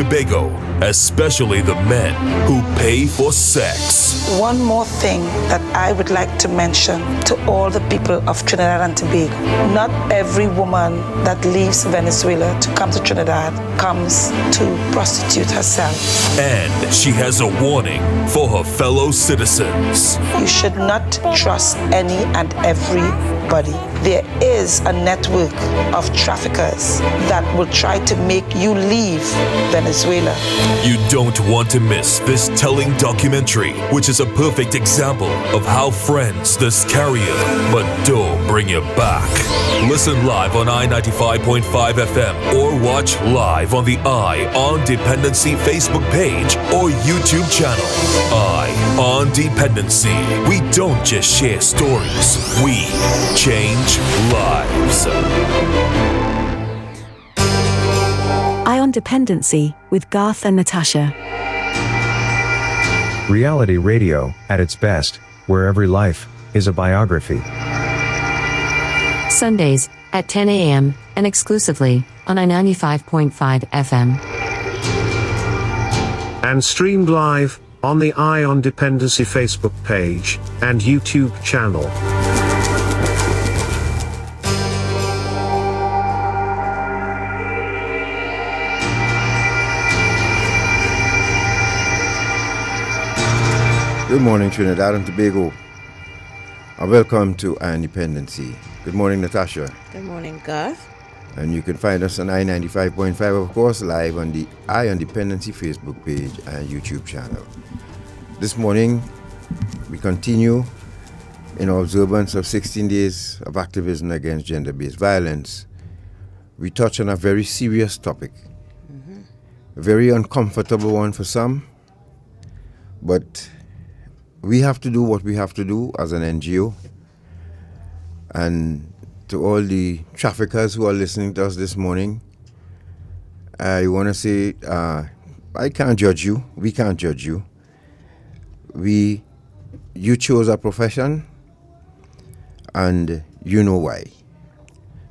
Tobago, especially the men who pay for sex. One more thing that I would like to mention to all the people of Trinidad and Tobago. Not every woman that leaves Venezuela to come to Trinidad comes to prostitute herself. And she has a warning for her fellow citizens. You should not trust any and everybody. There is a network of traffickers that will try to make you leave Venezuela. You don't want to miss this telling documentary, which is a perfect example of how friends this carry you, but don't bring you back. Listen live on I-95.5 FM or watch live on the I on Dependency Facebook page or YouTube channel. I on Dependency. We don't just share stories, we change lives. I on Dependency with Garth and Natasha. Reality radio, at its best, where every life is a biography. Sundays at 10 a.m. and exclusively on I-95.5 FM. And streamed live on the Eye on Dependency Facebook page and YouTube channel. Good morning, Trinidad and Tobago, and welcome to Dependency. Good morning, Natasha. Good morning, Garth. And you can find us on I-95.5, of course, live on the I on Dependency Facebook page and YouTube channel. This morning, we continue in observance of 16 days of activism against gender-based violence. We touch on a very serious topic, a very uncomfortable one for some, but we have to do what we have to do as an NGO. And to all the traffickers who are listening to us this morning, I want to say, I can't judge you. We can't judge you. You chose a profession, and you know why.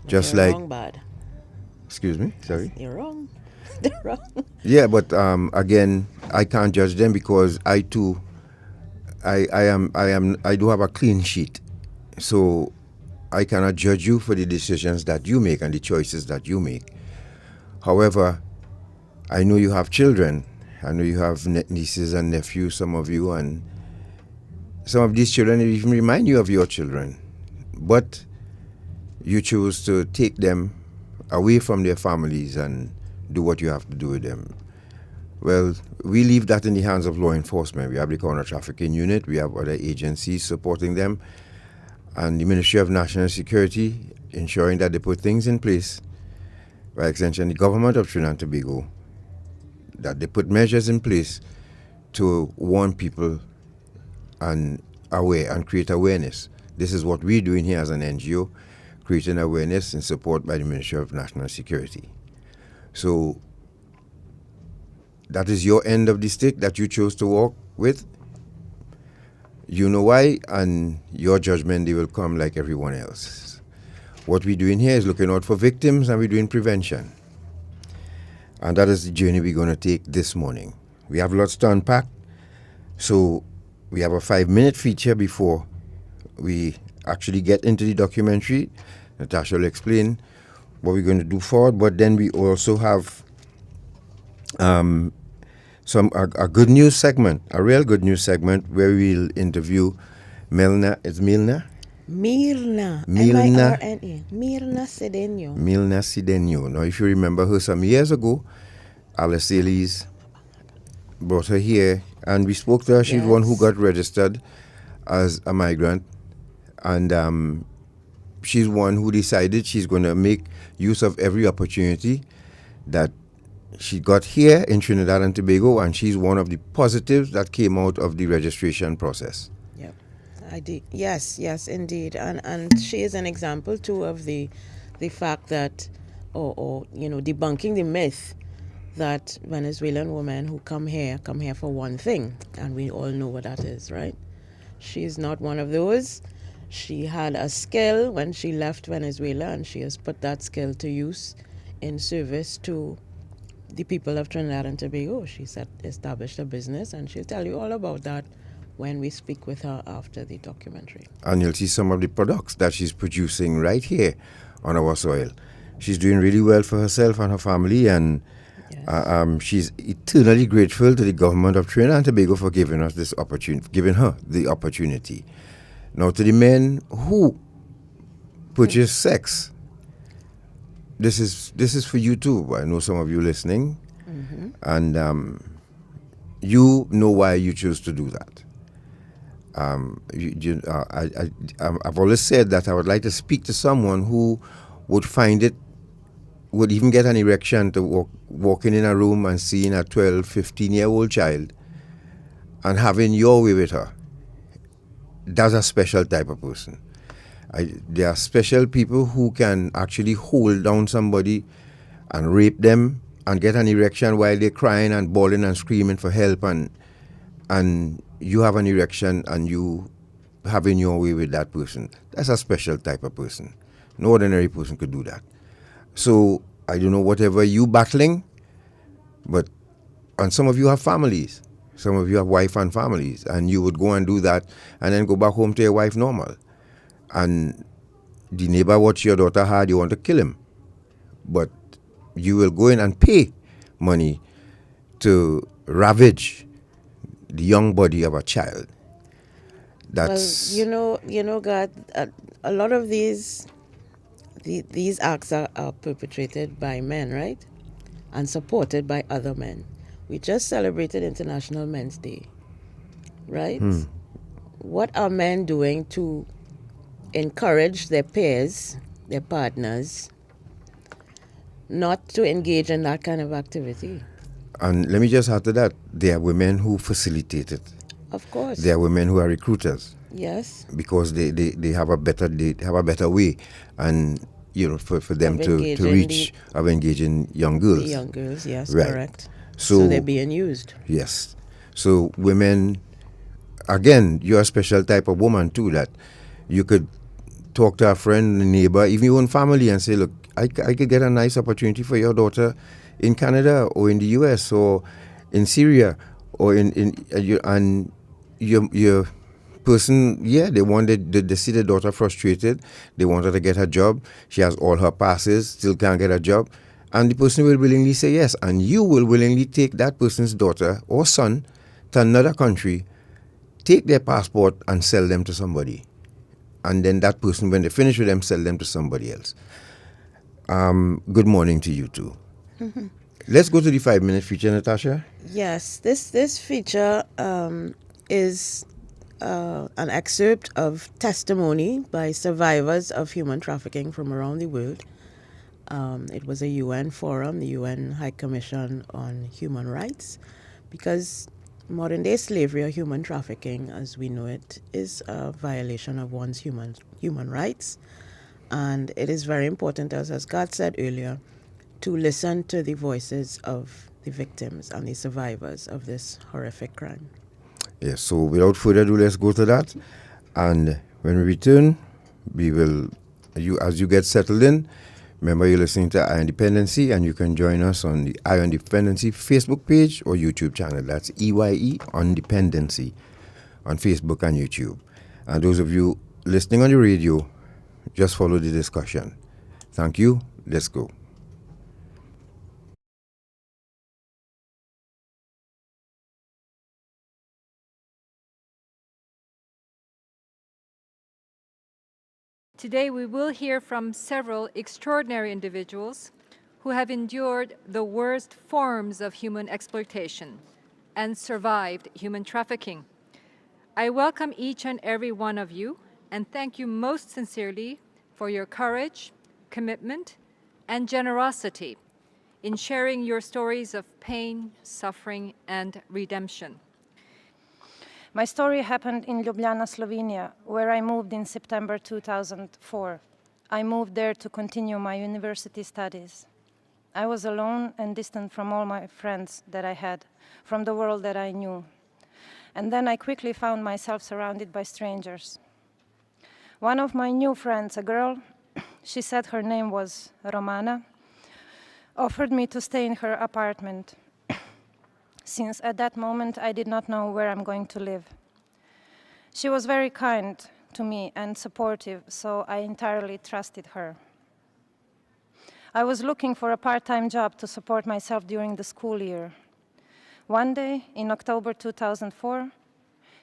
Just You're like wrong, bad. Excuse me. Sorry. You're wrong. They're wrong. Yeah, but again, I can't judge them because I too, I do have a clean sheet, so I cannot judge you for the decisions that you make and the choices that you make. However, I know you have children. I know you have nieces and nephews, some of you, and some of these children even remind you of your children. But you choose to take them away from their families and do what you have to do with them. Well, we leave that in the hands of law enforcement. We have the Counter Trafficking Unit, we have other agencies supporting them, and the Ministry of National Security ensuring that they put things in place, by extension the government of Trinidad and Tobago, that they put measures in place to warn people and create awareness. This is what we're doing here as an NGO, creating awareness in support by the Ministry of National Security. So that is your end of the stick that you chose to walk with. You know why, and your judgment, they will come like everyone else. What we're doing here is looking out for victims, and we're doing prevention. And that is the journey we're going to take this morning. We have lots to unpack, so we have a 5-minute feature before we actually get into the documentary. Natasha will explain what we're going to do forward, but then we also have a good news segment, a real good news segment where we'll interview Mirna. It's Mirna? Mirna. Mirna. M-I-R-N-A. Mirna Cedeno. Mirna Cedeno. Now, if you remember her some years ago, Alice Ellis brought her here, and we spoke to her. She's one who got registered as a migrant, and she's one who decided she's going to make use of every opportunity that she got here in Trinidad and Tobago, and she's one of the positives that came out of the registration process. Yep, I did. Yes, indeed, and she is an example too of the fact that, or debunking the myth that Venezuelan women who come here for one thing, and we all know what that is, right? She's not one of those. She had a skill when she left Venezuela, and she has put that skill to use in service to the people of Trinidad and Tobago. She established a business, and she'll tell you all about that when we speak with her after the documentary. And you'll see some of the products that she's producing right here on our soil. She's doing really well for herself and her family, and she's eternally grateful to the government of Trinidad and Tobago for giving us this opportunity, giving her the opportunity. Now, to the men who purchase sex, this is for you too. I know some of you listening, and you know why you choose to do that. I've always said that I would like to speak to someone who would find it, would even get an erection to walking in a room and seeing a 12, 15-year-old child and having your way with her. That's a special type of person. There are special people who can actually hold down somebody and rape them and get an erection while they're crying and bawling and screaming for help, and you have an erection and you having your way with that person. That's a special type of person. No ordinary person could do that. So I don't know whatever you battling, and some of you have families. Some of you have wife and families, and you would go and do that and then go back home to your wife normal. And the neighbor watch your daughter hard, you want to kill him. But you will go in and pay money to ravage the young body of a child. That's God, a lot of these acts are perpetrated by men, right? And supported by other men. We just celebrated International Men's Day, right? What are men doing to encourage their peers, their partners, not to engage in that kind of activity? And let me just add to that, there are women who facilitate it. Of course. There are women who are recruiters. Yes. Because they have a better way, and for them to reach of engaging young girls. The young girls, yes, right. Correct. So they're being used. Yes. So women, again, you're a special type of woman too, that you could talk to a friend, a neighbor, even your own family, and say, look, I could get a nice opportunity for your daughter in Canada or in the US or in Syria or and your person, they wanted they see the daughter frustrated, they want her to get her job, she has all her passes, still can't get a job, and the person will willingly say yes, and you will willingly take that person's daughter or son to another country, take their passport and sell them to somebody, and then that person, when they finish with them, sell them to somebody else. Good morning to you too. Let's go to the 5-minute feature, Natasha. Yes, this feature is an excerpt of testimony by survivors of human trafficking from around the world. It was a UN forum, the UN High Commission on Human Rights, because modern-day slavery or human trafficking, as we know it, is a violation of one's human rights. And it is very important, as God said earlier, to listen to the voices of the victims and the survivors of this horrific crime. Yes, so without further ado, let's go to that. And when we return, we will, as you get settled in, remember you're listening to Eye on Dependency, and you can join us on the Eye on Dependency Facebook page or YouTube channel. That's EYE on Dependency on Facebook and YouTube. And those of you listening on the radio, just follow the discussion. Thank you. Let's go. Today we will hear from several extraordinary individuals who have endured the worst forms of human exploitation and survived human trafficking. I welcome each and every one of you and thank you most sincerely for your courage, commitment, and generosity in sharing your stories of pain, suffering, and redemption. My story happened in Ljubljana, Slovenia, where I moved in September 2004. I moved there to continue my university studies. I was alone and distant from all my friends that I had, from the world that I knew. And then I quickly found myself surrounded by strangers. One of my new friends, a girl, she said her name was Romana, offered me to stay in her apartment, since at that moment I did not know where I'm going to live. She was very kind to me and supportive, so I entirely trusted her. I was looking for a part-time job to support myself during the school year. One day, in October 2004,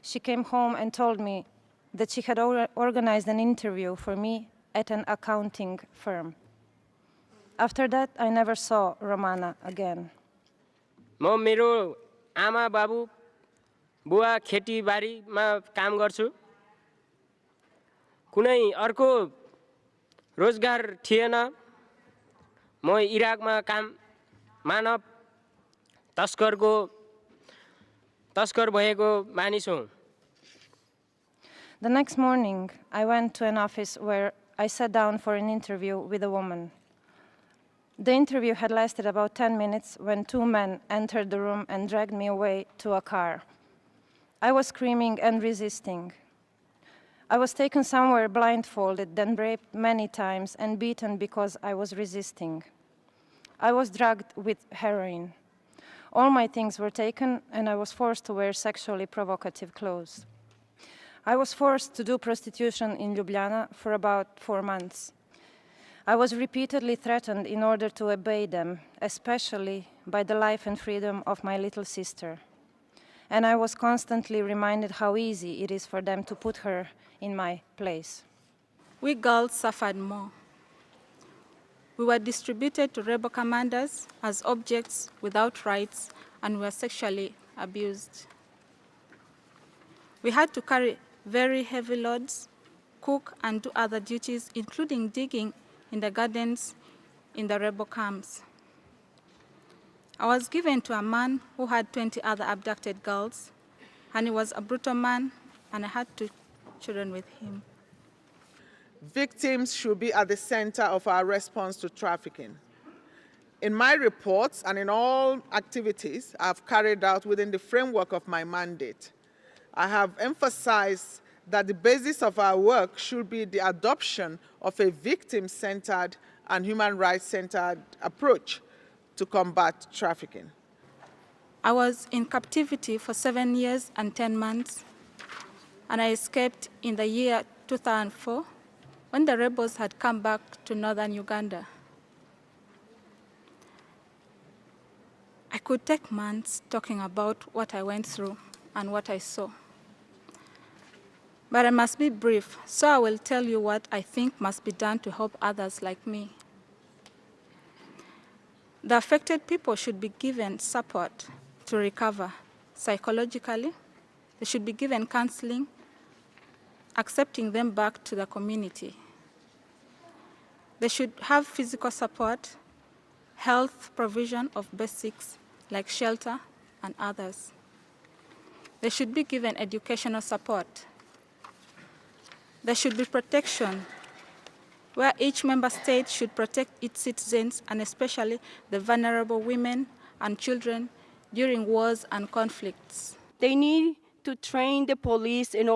she came home and told me that she had organized an interview for me at an accounting firm. After that, I never saw Romana again. म मेरो आमा बाबु बुवा खेतीबारीमा काम गर्छु कुनै अर्को रोजगार थिएन म इराकमा काम मानव तस्कर भएको मानिस हुँ The next morning, I went to an office where I sat down for an interview with a woman. The interview had lasted about 10 minutes when two men entered the room and dragged me away to a car. I was screaming and resisting. I was taken somewhere blindfolded, then raped many times and beaten because I was resisting. I was drugged with heroin. All my things were taken, and I was forced to wear sexually provocative clothes. I was forced to do prostitution in Ljubljana for about 4 months. I was repeatedly threatened in order to obey them, especially by the life and freedom of my little sister. And I was constantly reminded how easy it is for them to put her in my place. We girls suffered more. We were distributed to rebel commanders as objects without rights and were sexually abused. We had to carry very heavy loads, cook and do other duties, including digging in the gardens in the rebel camps. I was given to a man who had 20 other abducted girls, and he was a brutal man, and I had 2 children with him. Victims should be at the center of our response to trafficking. In my reports and in all activities I've carried out within the framework of my mandate, I have emphasized that the basis of our work should be the adoption of a victim-centered and human rights-centered approach to combat trafficking. I was in captivity for 7 years and 10 months, and I escaped in the year 2004 when the rebels had come back to northern Uganda. I could take months talking about what I went through and what I saw. But I must be brief, so I will tell you what I think must be done to help others like me. The affected people should be given support to recover psychologically. They should be given counseling, accepting them back to the community. They should have physical support, health provision of basics like shelter and others. They should be given educational support. There should be protection, where each member state should protect its citizens, and especially the vulnerable women and children during wars and conflicts. They need to train the police and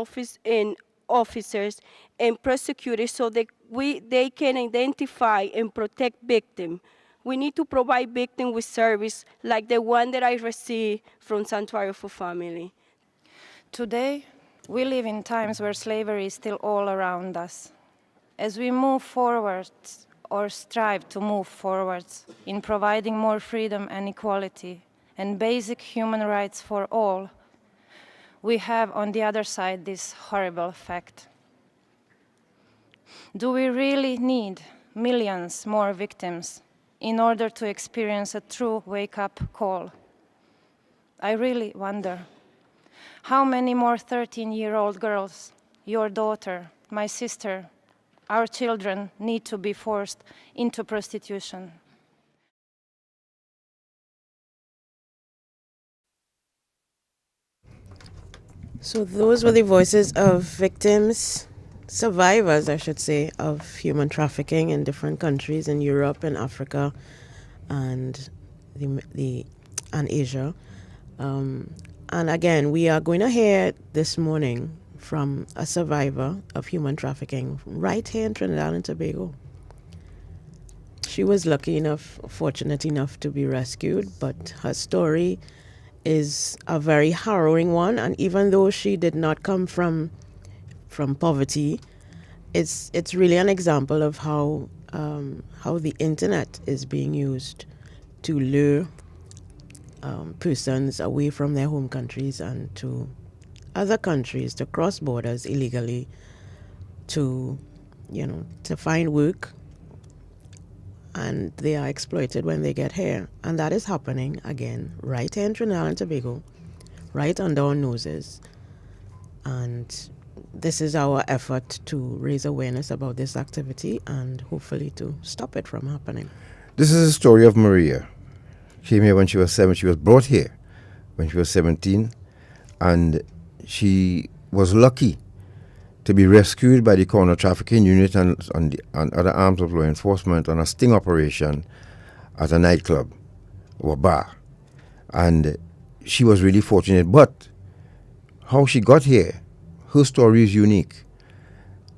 officers and prosecutors so that they can identify and protect victims. We need to provide victims with service like the one that I received from Sanctuary for Family. Today, we live in times where slavery is still all around us. As we move forward, or strive to move forwards, in providing more freedom and equality and basic human rights for all, we have on the other side this horrible fact. Do we really need millions more victims in order to experience a true wake-up call? I really wonder. How many more 13-year-old girls, your daughter, my sister, our children need to be forced into prostitution? So those were the voices of victims, survivors, I should say, of human trafficking in different countries in Europe and Africa and Asia. And again, we are going to hear this morning from a survivor of human trafficking right here in Trinidad and Tobago. She was fortunate enough to be rescued, but her story is a very harrowing one. And even though she did not come from poverty, it's really an example of how the internet is being used to lure persons away from their home countries and to other countries, to cross borders illegally, to find work, and they are exploited when they get here. And that is happening again right here in Trinidad and Tobago, right under our noses. And this is our effort to raise awareness about this activity and hopefully to stop it from happening. This is the story of Maria. She came here when she was 7. She was brought here when she was 17, and she was lucky to be rescued by the Counter Trafficking Unit and other arms of law enforcement on a sting operation at a nightclub or bar. And she was really fortunate. But how she got here, her story is unique.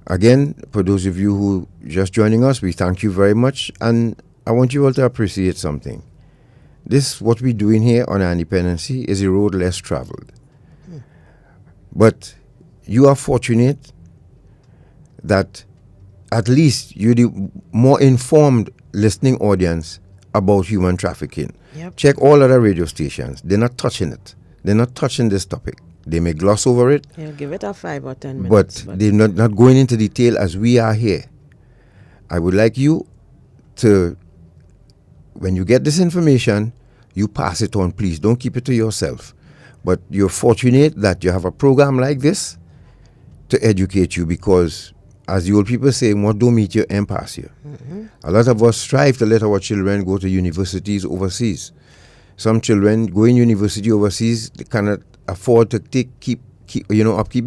Again, for those of you who just joining us, we thank you very much. And I want you all to appreciate something. What we're doing here on Dependency is a road less traveled. But you are fortunate that at least you're the more informed listening audience about human trafficking. Yep. Check all other radio stations. They're not touching it. They're not touching this topic. They may gloss over it. Yeah, give it a 5 or 10 minutes. But they're not going into detail as we are here. I would like you to, when you get this information, you pass it on, please. Don't keep it to yourself. But you're fortunate that you have a program like this to educate you, because, as the old people say, what don't meet you, ain't pass you. Mm-hmm. A lot of us strive to let our children go to universities overseas. Some children go in university overseas, they cannot afford to keep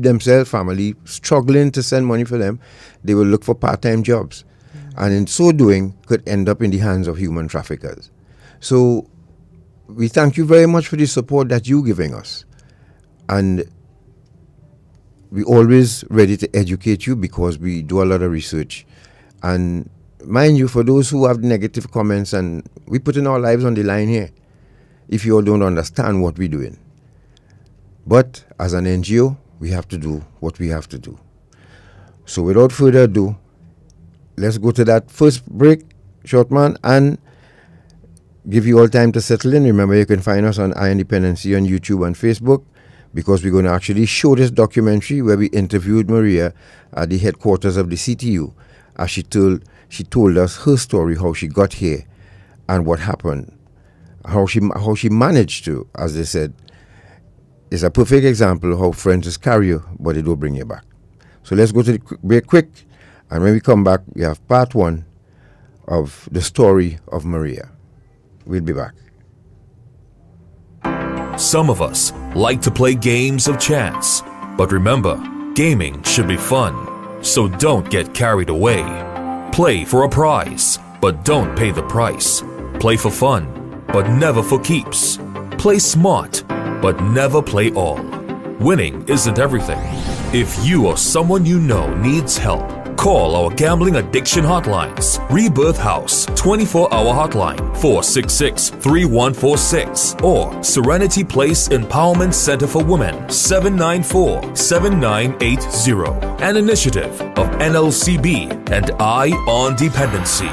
themselves, family, struggling to send money for them. They will look for part-time jobs. And in so doing, could end up in the hands of human traffickers. So we thank you very much for the support that you're giving us. And we're always ready to educate you because we do a lot of research. And mind you, for those who have negative comments, and we putting our lives on the line here, if you all don't understand what we're doing. But as an NGO, we have to do what we have to do. So without further ado, let's go to that first break, short man, and give you all time to settle in. Remember, you can find us on Dependency on YouTube and Facebook, because we're going to actually show this documentary where we interviewed Maria at the headquarters of the CTU, as she told us her story, how she got here and what happened, how she managed to, as they said. It's a perfect example of how friends just carry you, but they don't bring you back. So let's go to the break quick, and when we come back, we have part 1 of the story of Maria. We'll be back. Some of us like to play games of chance, but remember, gaming should be fun, so don't get carried away. Play for a prize, but don't pay the price. Play for fun, but never for keeps. Play smart, but never play all. Winning isn't everything. If you or someone you know needs help, call our gambling addiction hotlines. Rebirth House 24-hour hotline 466-3146 or Serenity Place Empowerment Center for Women 794-7980. An initiative of NLCB and Eye on Dependency.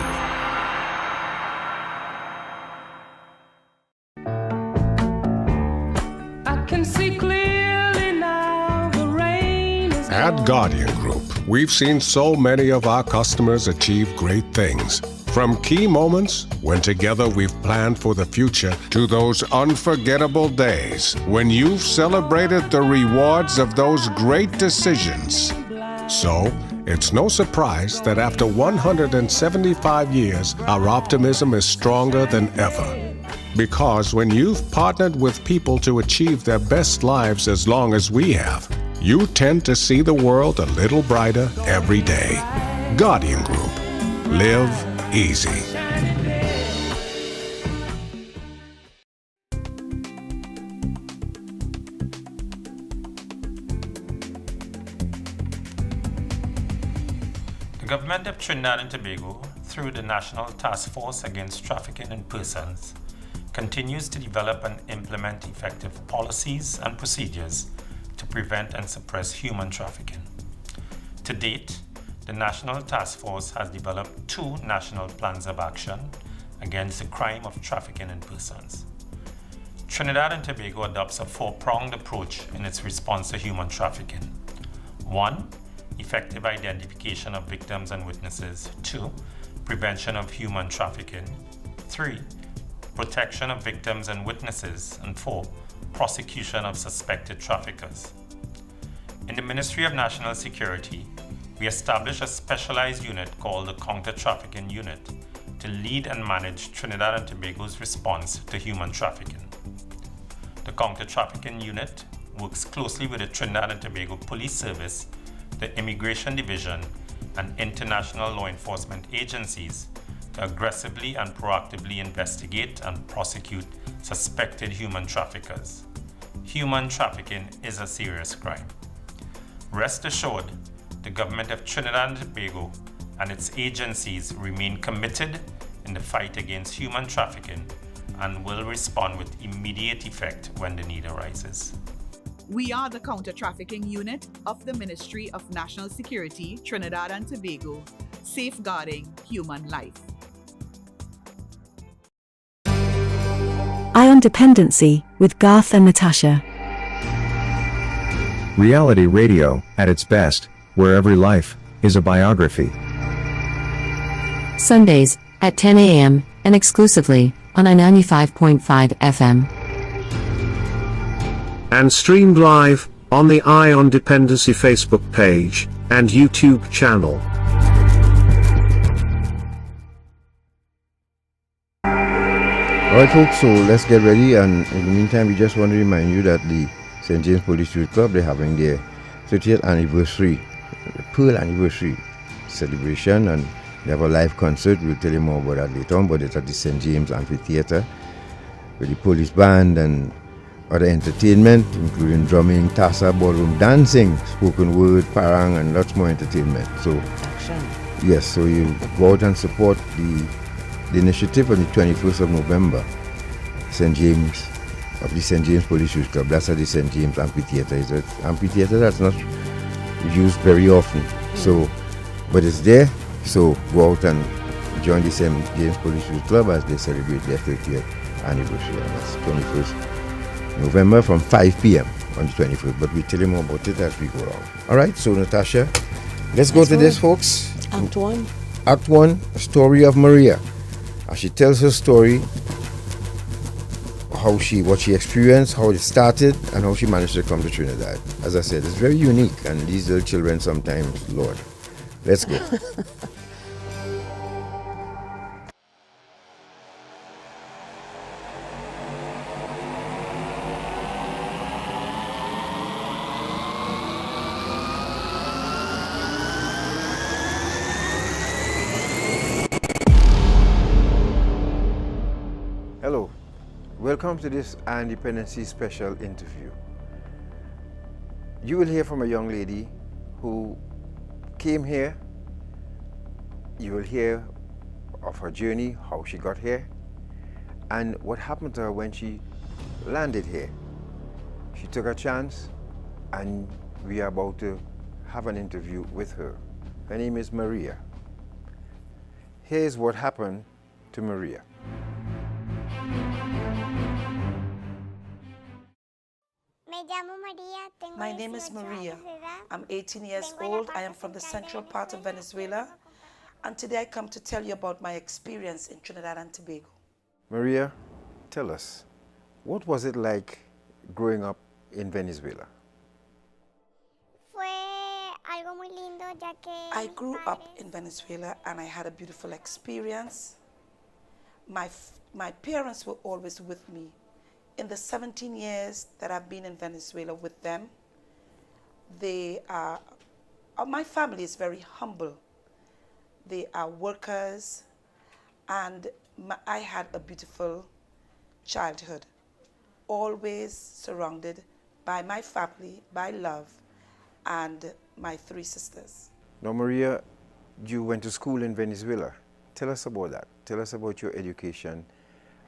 At Guardian Group, we've seen so many of our customers achieve great things. From key moments when together we've planned for the future to those unforgettable days when you've celebrated the rewards of those great decisions. So, it's no surprise that after 175 years, our optimism is stronger than ever. Because when you've partnered with people to achieve their best lives as long as we have, you tend to see the world a little brighter every day. Guardian Group. Live easy. The government of Trinidad and Tobago, through the National Task Force Against Trafficking in Persons, continues to develop and implement effective policies and procedures to prevent and suppress human trafficking. To date, the National Task Force has developed 2 national plans of action against the crime of trafficking in persons. Trinidad and Tobago adopts a 4-pronged approach in its response to human trafficking. 1. Effective identification of victims and witnesses. 2. Prevention of human trafficking. 3. Protection of victims and witnesses. And 4. Prosecution of suspected traffickers. In the Ministry of National Security, we established a specialized unit called the Counter Trafficking Unit to lead and manage Trinidad and Tobago's response to human trafficking. The Counter Trafficking Unit works closely with the Trinidad and Tobago Police Service, the Immigration Division, and international law enforcement agencies to aggressively and proactively investigate and prosecute suspected human traffickers. Human trafficking is a serious crime. Rest assured, the government of Trinidad and Tobago and its agencies remain committed in the fight against human trafficking and will respond with immediate effect when the need arises. We are the Counter Trafficking Unit of the Ministry of National Security, Trinidad and Tobago, safeguarding human life. Eye on Dependency with Garth and Natasha. Reality radio, at its best, where every life is a biography. Sundays at 10 a.m. and exclusively on 95.5 FM. And streamed live on the Eye on Dependency Facebook page and YouTube channel. Alright folks, so let's get ready, and in the meantime we just want to remind you that the St. James Police Youth Club, they're having their 30th anniversary, Pearl anniversary celebration, and they have a live concert. We'll tell you more about that later on, but it's at the St. James Amphitheater with the police band and other entertainment, including drumming, tassa, ballroom dancing, spoken word, parang, and lots more entertainment. So, yes, so you go out and support the initiative on the 21st of November, St. James, of the St. James Police Youth Club. That's at the St. James Amphitheater. It's an amphitheater that's not used very often. So, but it's there. So go out and join the St. James Police Youth Club as they celebrate their 30th anniversary. And that's 21st November from 5 p.m. on the 21st. But we'll tell you more about it as we go along. All right, so Natasha, let's go to this, folks. Act 1. Act 1, a story of Maria. As she tells her story, what she experienced, how it started, and how she managed to come to Trinidad. As I said, it's very unique, and these little children sometimes, Lord. Let's go. Hello. Welcome to this Dependency special interview. You will hear from a young lady who came here. You will hear of her journey, how she got here, and what happened to her when she landed here. She took a chance, and we are about to have an interview with her. Her name is Maria. Here's what happened to Maria. My name is Maria. I'm 18 years old. I am from the central part of Venezuela. And today I come to tell you about my experience in Trinidad and Tobago. Maria, tell us, what was it like growing up in Venezuela? I grew up in Venezuela and I had a beautiful experience. My parents were always with me. In the 17 years that I've been in Venezuela with them, my family is very humble. They are workers, and I had a beautiful childhood, always surrounded by my family, by love, and my 3 sisters. Now, Maria, you went to school in Venezuela. Tell us about that. Tell us about your education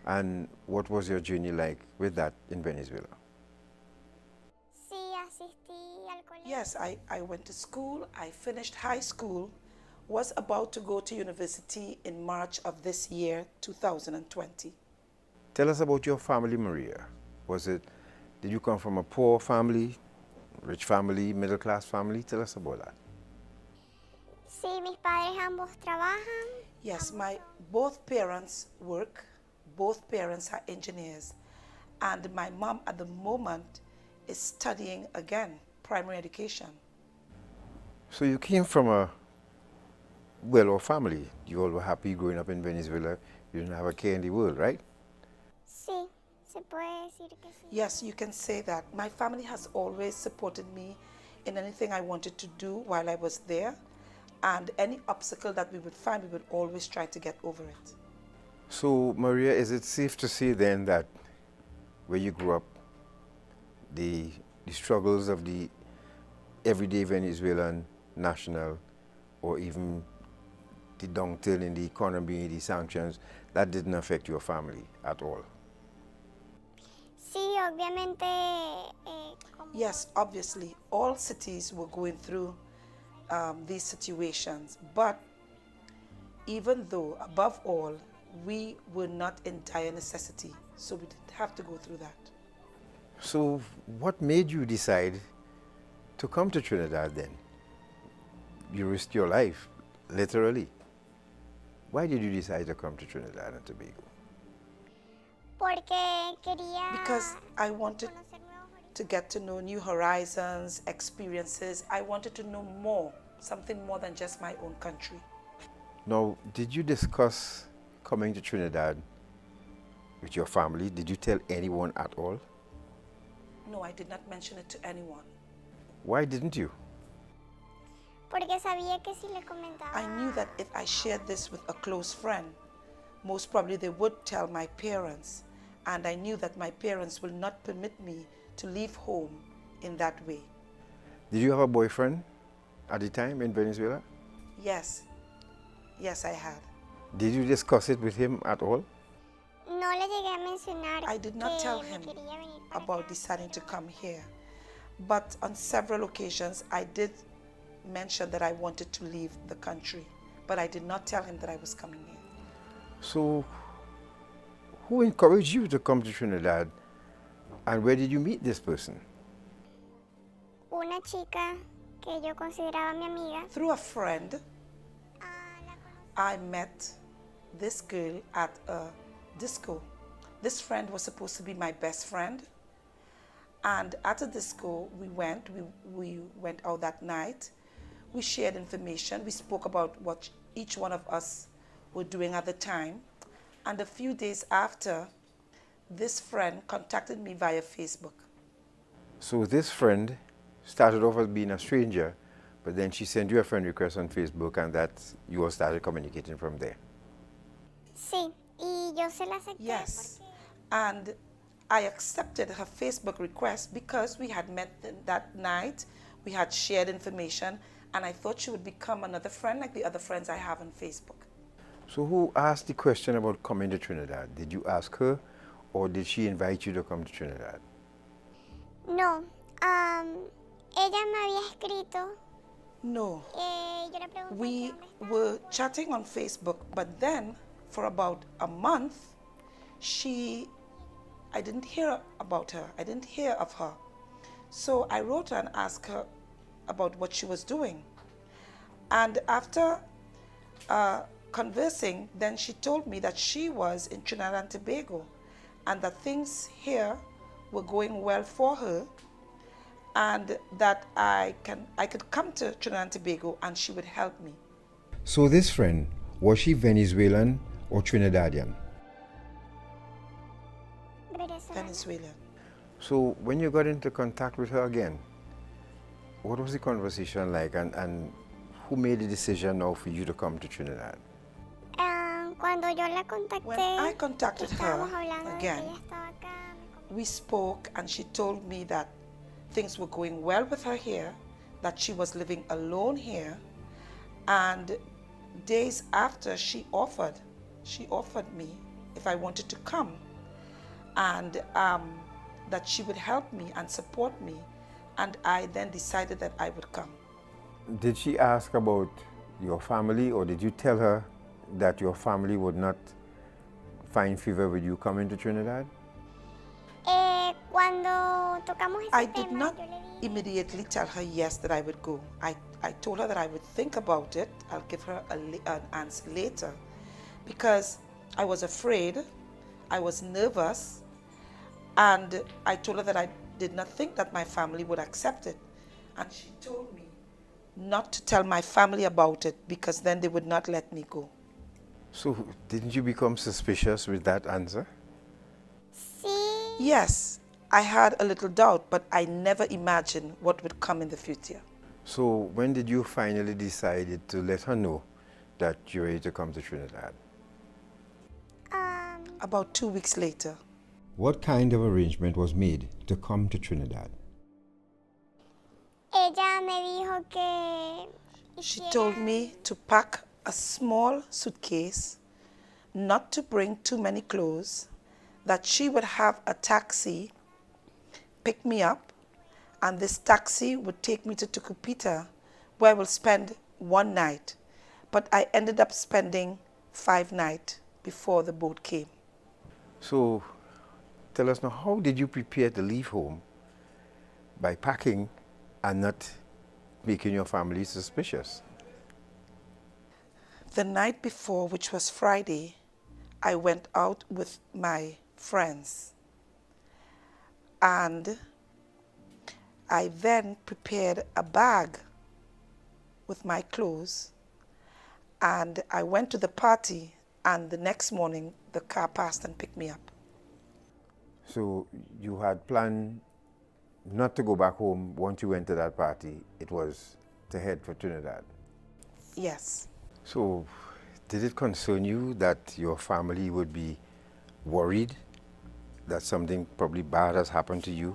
and what was your journey like with that in Venezuela? Yes, I went to school. I finished high school, was about to go to university in March of this year, 2020. Tell us about your family, Maria. Did you come from a poor family, rich family, middle class family? Tell us about that. Sí, mis padres ambos trabajan. Yes, both parents work. Both parents are engineers. And my mom at the moment is studying again, primary education. So you came from a well-off family. You all were happy growing up in Venezuela. You didn't have a care in the world, right? Sí, se puede decir que sí. Yes, you can say that. My family has always supported me in anything I wanted to do while I was there. And any obstacle that we would find, we would always try to get over it. So, Maria, is it safe to say then that where you grew up, the struggles of the everyday Venezuelan national, or even the downturn in the economy, the sanctions, that didn't affect your family at all? Sí, obviamente. Yes, obviously, all cities were going through these situations, but even though, above all, we were not in dire necessity, so we didn't have to go through that. So what made you decide to come to Trinidad then? You risked your life, literally. Why did you decide to come to Trinidad and Tobago? Because I wanted to get to know new horizons, experiences. I wanted to know more, something more than just my own country. Now, did you discuss coming to Trinidad with your family? Did you tell anyone at all? No, I did not mention it to anyone. Why didn't you? I knew that if I shared this with a close friend, most probably they would tell my parents, and I knew that my parents will not permit me to leave home in that way. Did you have a boyfriend at the time in Venezuela? Yes. Yes, I had. Did you discuss it with him at all? I did not tell him about deciding to come here, but on several occasions I did mention that I wanted to leave the country, but I did not tell him that I was coming here. So, who encouraged you to come to Trinidad, and where did you meet this person? Una chica que yo consideraba mi amiga. Through a friend, I met this girl at a disco. This friend was supposed to be my best friend, and at a disco we went out that night. We shared information. We spoke about what each one of us were doing at the time, and a few days after, this friend contacted me via Facebook. So this friend started off as being a stranger, but then she sent you a friend request on Facebook, and that you all started communicating from there. Sí, y yo se la acepté. Yes, and I accepted her Facebook request because we had met that night, we had shared information, and I thought she would become another friend like the other friends I have on Facebook. So who asked the question about coming to Trinidad? Did you ask her, or did she invite you to come to Trinidad? No, ella me había escrito. No, we were chatting on Facebook, but then for about a month, I didn't hear about her. I didn't hear of her. So I wrote her and asked her about what she was doing. And after conversing, then she told me that she was in Trinidad and Tobago and that things here were going well for her, and that I could come to Trinidad and Tobago and she would help me. So this friend, was she Venezuelan or Trinidadian? Venezuelan. So when you got into contact with her again, what was the conversation like, and who made the decision now for you to come to Trinidad? Cuando yo la contacté, when I contacted her again, we spoke and she told me that things were going well with her here, that she was living alone here, and days after, she offered me if I wanted to come, and that she would help me and support me, and I then decided that I would come. Did she ask about your family, or did you tell her that your family would not find favor with you coming to Trinidad? I did not immediately tell her yes that I would go. I told her that I would think about it. I'll give her an answer later, because I was afraid, I was nervous, and I told her that I did not think that my family would accept it. And she told me not to tell my family about it, because then they would not let me go. So didn't you become suspicious with that answer? Yes, I had a little doubt, but I never imagined what would come in the future. So when did you finally decide to let her know that you're ready to come to Trinidad? About 2 weeks later. What kind of arrangement was made to come to Trinidad? She told me to pack a small suitcase, not to bring too many clothes, that she would have a taxi pick me up, and this taxi would take me to Tucupita, where I will spend 1 night. But I ended up spending 5 nights before the boat came. So tell us now, how did you prepare to leave home by packing and not making your family suspicious? The night before, which was Friday, I went out with my friends. And I then prepared a bag with my clothes, and I went to the party, and the next morning the car passed and picked me up. So you had planned not to go back home once you went to that party. It was to head for Trinidad. Yes. So did it concern you that your family would be worried that something probably bad has happened to you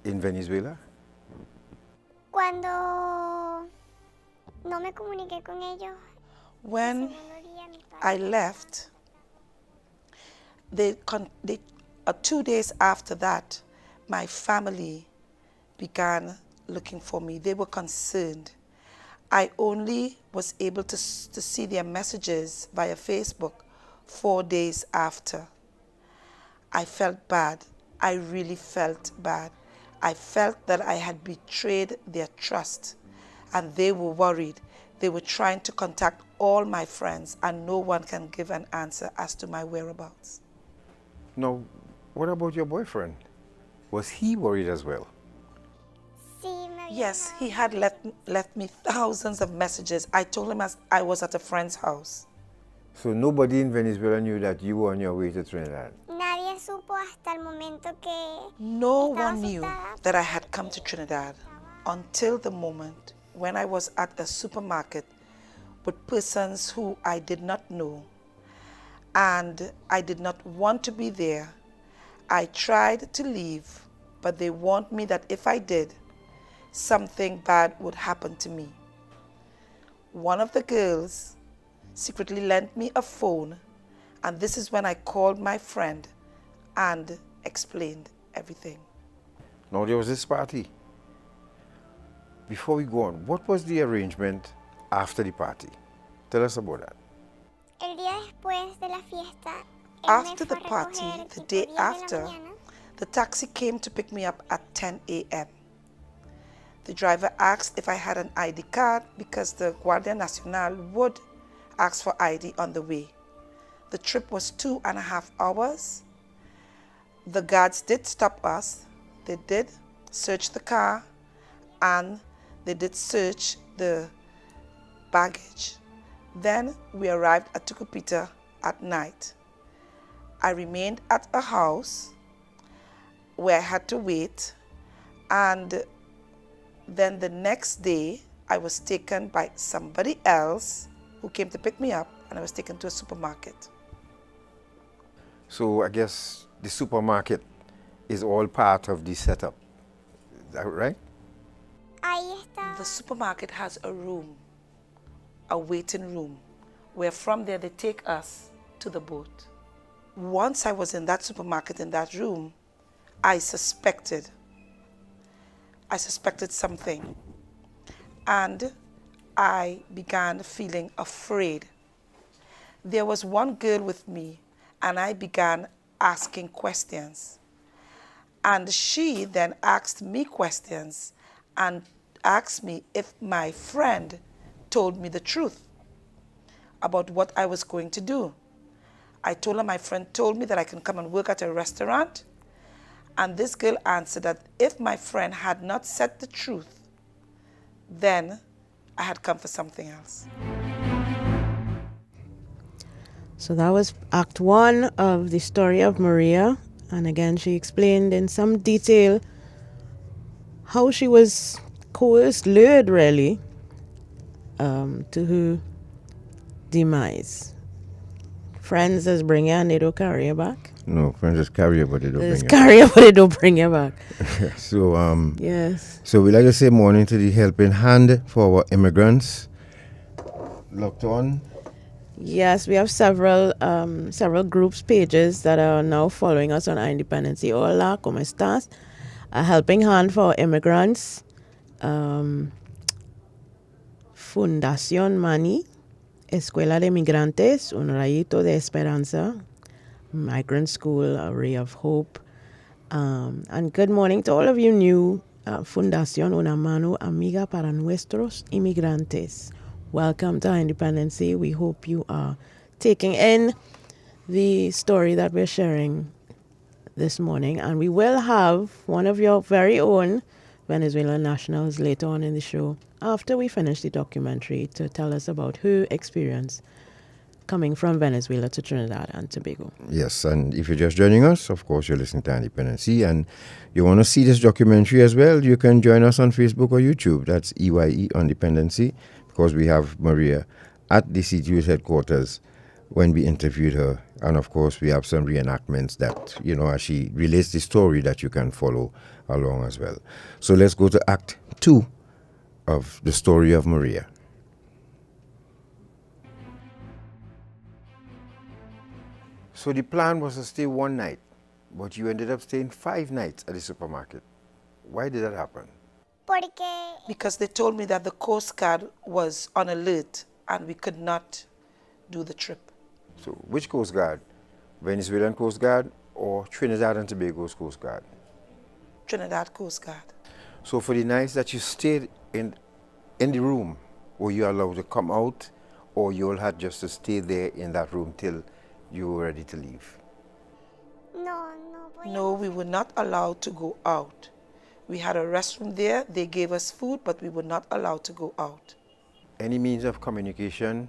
in Venezuela? When I left, 2 days after that, my family began looking for me. They were concerned. I only was able to see their messages via Facebook 4 days after. I felt bad. I really felt bad. I felt that I had betrayed their trust, and they were worried. They were trying to contact all my friends, and no one can give an answer as to my whereabouts. Now, what about your boyfriend? Was he worried as well? Yes, he had left me thousands of messages. I told him I was at a friend's house. So nobody in Venezuela knew that you were on your way to Trinidad? No one knew that I had come to Trinidad until the moment when I was at a supermarket with persons who I did not know, and I did not want to be there. I tried to leave, but they warned me that if I did, something bad would happen to me. One of the girls secretly lent me a phone, and this is when I called my friend and explained everything. Now there was this party. Before we go on, what was the arrangement after the party? Tell us about that. After the party, the day after, the taxi came to pick me up at 10 a.m. The driver asked if I had an ID card because the Guardia Nacional would ask for ID on the way. The trip was 2.5 hours. The guards did stop us. They did search the car, and they did search the baggage. Then we arrived at Tucupita at night. I remained at a house where I had to wait, and then the next day I was taken by somebody else who came to pick me up, and I was taken to a supermarket. So I guess the supermarket is all part of the setup. Is that right? The supermarket has a room a waiting room where from there they take us to the boat. Once I was in that supermarket, in that room, I suspected something. And I began feeling afraid. There was one girl with me, and I began asking questions. And she then asked me questions and asked me if my friend told me the truth about what I was going to do. I told her my friend told me that I can come and work at a restaurant. And this girl answered that if my friend had not said the truth, then I had come for something else. So that was Act 1 of the story of Maria. And again, she explained in some detail how she was coerced, lured really, to her demise. Friends just bring her and they don't carry her back. No, friends just carry her, but they don't bring her. Just carry her, but they don't bring her back. So, yes. So we like to say morning to the helping hand for our immigrants. Locked on. Yes, we have several groups pages that are now following us on Independency. Hola, ¿cómo estás? A helping hand for immigrants. Fundación Mani, Escuela de Migrantes, Un Rayito de Esperanza, Migrant School, A Ray of Hope. And good morning to all of you new. Fundación Una Mano Amiga para Nuestros Inmigrantes. Welcome to Independency. We hope you are taking in the story that we're sharing this morning. And we will have one of your very own Venezuelan nationals later on in the show, after we finish the documentary, to tell us about her experience coming from Venezuela to Trinidad and Tobago. Yes, and if you're just joining us, of course, you're listening to Independency, and you want to see this documentary as well, you can join us on Facebook or YouTube. That's EYE on Dependency, because we have Maria at the CTU's headquarters when we interviewed her. And of course, we have some reenactments that, as she relates the story that you can follow along as well. So let's go to Act 2 of the story of Maria. So the plan was to stay one night, but you ended up staying 5 nights at the supermarket. Why did that happen? Because they told me that the Coast Guard was on alert and we could not do the trip. So which Coast Guard? Venezuelan Coast Guard or Trinidad and Tobago's Coast Guard? Trinidad Coast Guard. So for the nights that you stayed in the room, were you allowed to come out, or you all had just to stay there in that room till you were ready to leave? No, we were not allowed to go out. We had a restroom there. They gave us food, but we were not allowed to go out. Any means of communication?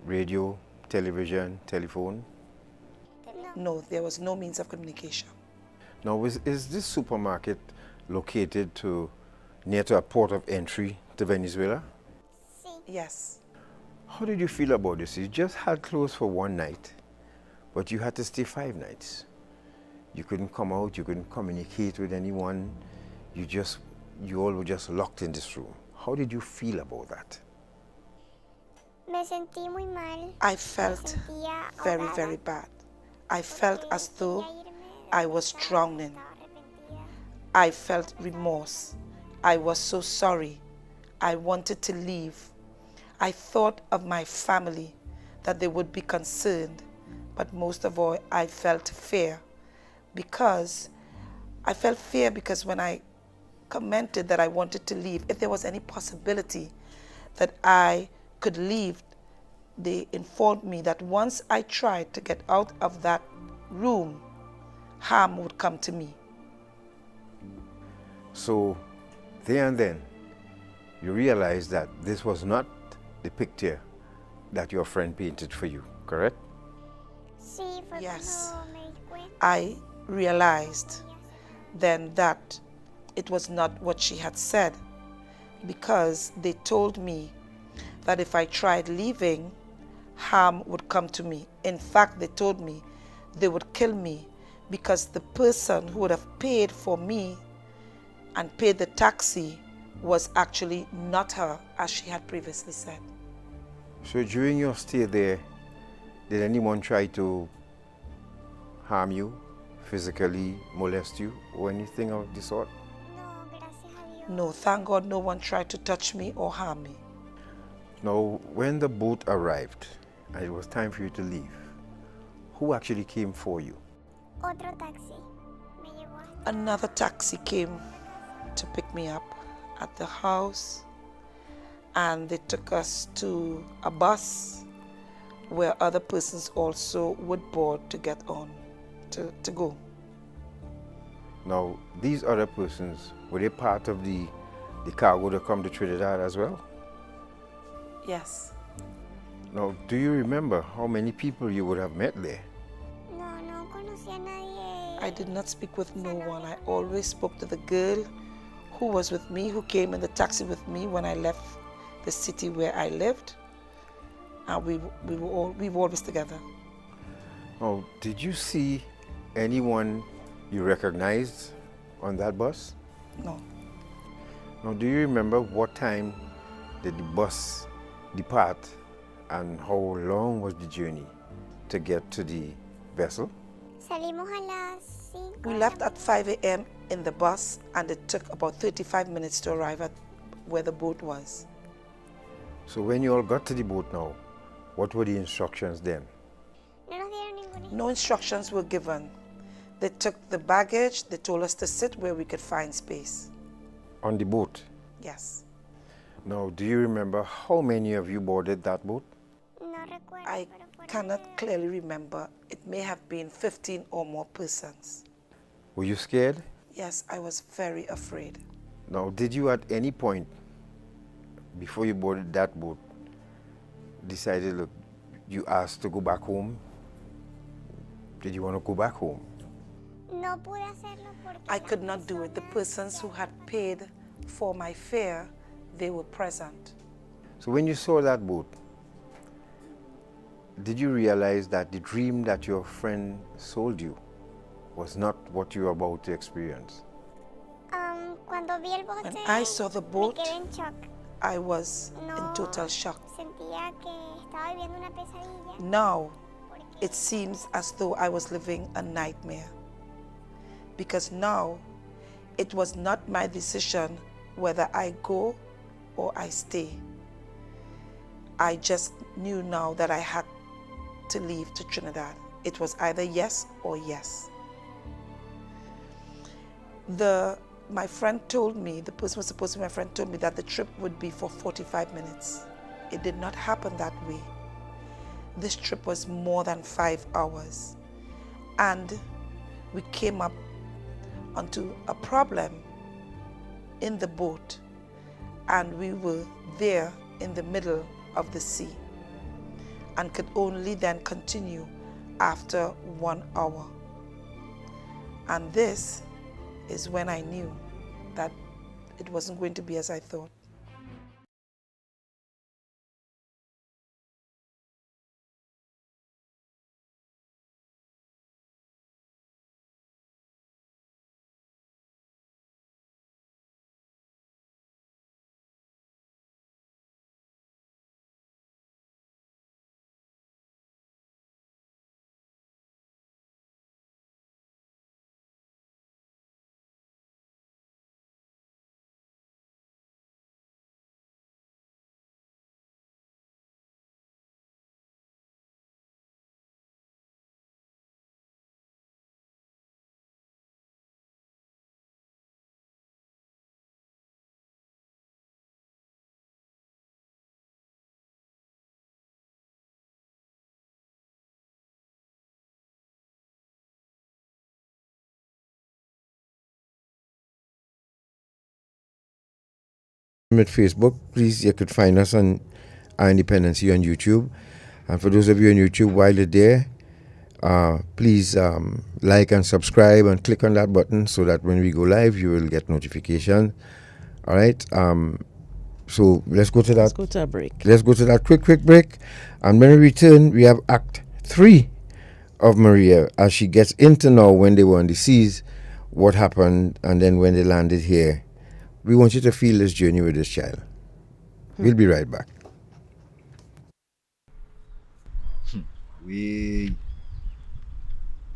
Radio, television, telephone? No, there was no means of communication. Now, is this supermarket located near to a port of entry to Venezuela? Yes. How did you feel about this? You just had closed for one night, but you had to stay 5 nights. You couldn't come out, you couldn't communicate with anyone. You all were just locked in this room. How did you feel about that? I felt very, very bad. I felt as though I was drowning. I felt remorse. I was so sorry. I wanted to leave. I thought of my family, that they would be concerned. But most of all, I felt fear. Because when I commented that I wanted to leave, if there was any possibility that I could leave, they informed me that once I tried to get out of that room, harm would come to me. So, there and then, you realized that this was not the picture that your friend painted for you, correct? Yes. I realized then that it was not what she had said, because they told me that if I tried leaving, harm would come to me. In fact, they told me they would kill me, because the person who would have paid for me and paid the taxi was actually not her, as she had previously said. So during your stay there, did anyone try to harm you, physically molest you, or anything of the sort? No, thank God no one tried to touch me or harm me. Now, when the boat arrived and it was time for you to leave, who actually came for you? Otro taxi. Me llevó. Another taxi came to pick me up at the house, and they took us to a bus where other persons also would board to get on, to go. Now, these other persons, were they part of the cargo to come to Trinidad as well? Yes. Now, do you remember how many people you would have met there? No conocía a nadie. I did not speak with no one. I always spoke to the girl who was with me, who came in the taxi with me when I left the city where I lived. And we were always together. Now, did you see anyone you recognized on that bus? No. Now, do you remember what time did the bus depart and how long was the journey to get to the vessel? Salimos a las 5. We left at 5 a.m. in the bus, and it took about 35 minutes to arrive at where the boat was. So when you all got to the boat now, what were the instructions then? No instructions were given. They took the baggage, they told us to sit where we could find space. On the boat? Yes. Now, do you remember how many of you boarded that boat? I cannot clearly remember. It may have been 15 or more persons. Were you scared? Yes, I was very afraid. Now, did you at any point, before you boarded that boat, decided, look, you asked to go back home? Did you want to go back home? No pude hacerlo porque I could not do it. The persons who had paid for my fare, they were present. So when you saw that boat, did you realize that the dream that your friend sold you was not what you were about to experience? Cuando vi el bote, When I saw the boat, me quedé en shock. I was in total shock. Sentía que estaba viviendo una pesadilla. Now, it seems as though I was living a nightmare. Because now, it was not my decision whether I go or I stay. I just knew now that I had to leave to Trinidad. It was either yes or yes. My friend told me, the person who was supposed to be my friend told me that the trip would be for 45 minutes. It did not happen that way. This trip was more than 5 hours. And we came up onto a problem in the boat, and we were there in the middle of the sea and could only then continue after 1 hour. And this is when I knew that it wasn't going to be as I thought. At Facebook, please, you could find us on Dependency on YouTube. And for those of you on YouTube, while you're there, please like and subscribe and click on that button so that when we go live, you will get notification. All right. So let's go to that. Let's go to a break. Let's go to that quick break. And when we return, we have Act 3 of Maria as she gets into now when they were on the seas, what happened, and then when they landed here. We want you to feel this journey with this child. We'll be right back. The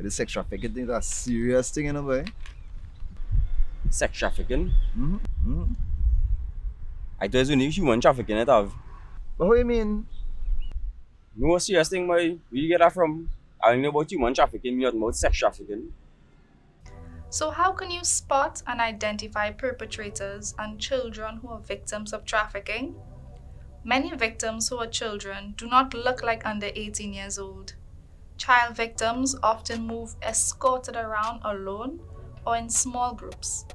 sex trafficking thing is a serious thing in a way. Sex trafficking? I thought it was only human trafficking it have. But what do you mean? No serious thing, boy. Where you get that from? I don't know about human trafficking, me not about sex trafficking. So how can you spot and identify perpetrators and children who are victims of trafficking? Many victims who are children do not look like under 18 years old. Child victims often move escorted around alone or in small groups.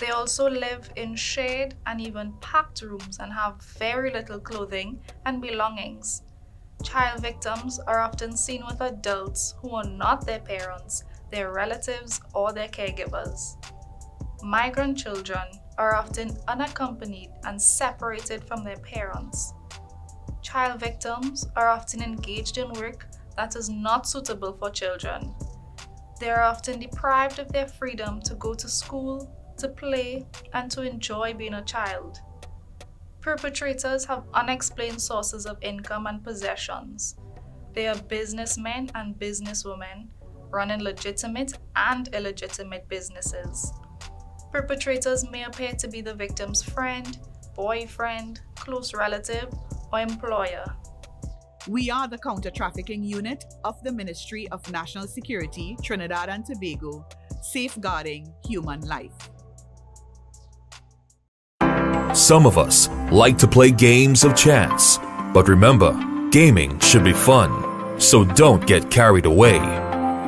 They also live in shared and even packed rooms and have very little clothing and belongings. Child victims are often seen with adults who are not their parents, their relatives, or their caregivers. Migrant children are often unaccompanied and separated from their parents. Child victims are often engaged in work that is not suitable for children. They are often deprived of their freedom to go to school, to play, and to enjoy being a child. Perpetrators have unexplained sources of income and possessions. They are businessmen and businesswomen running legitimate and illegitimate businesses. Perpetrators may appear to be the victim's friend, boyfriend, close relative, or employer. We are the Counter Trafficking Unit of the Ministry of National Security, Trinidad and Tobago, safeguarding human life. Some of us like to play games of chance, but remember, gaming should be fun, so don't get carried away.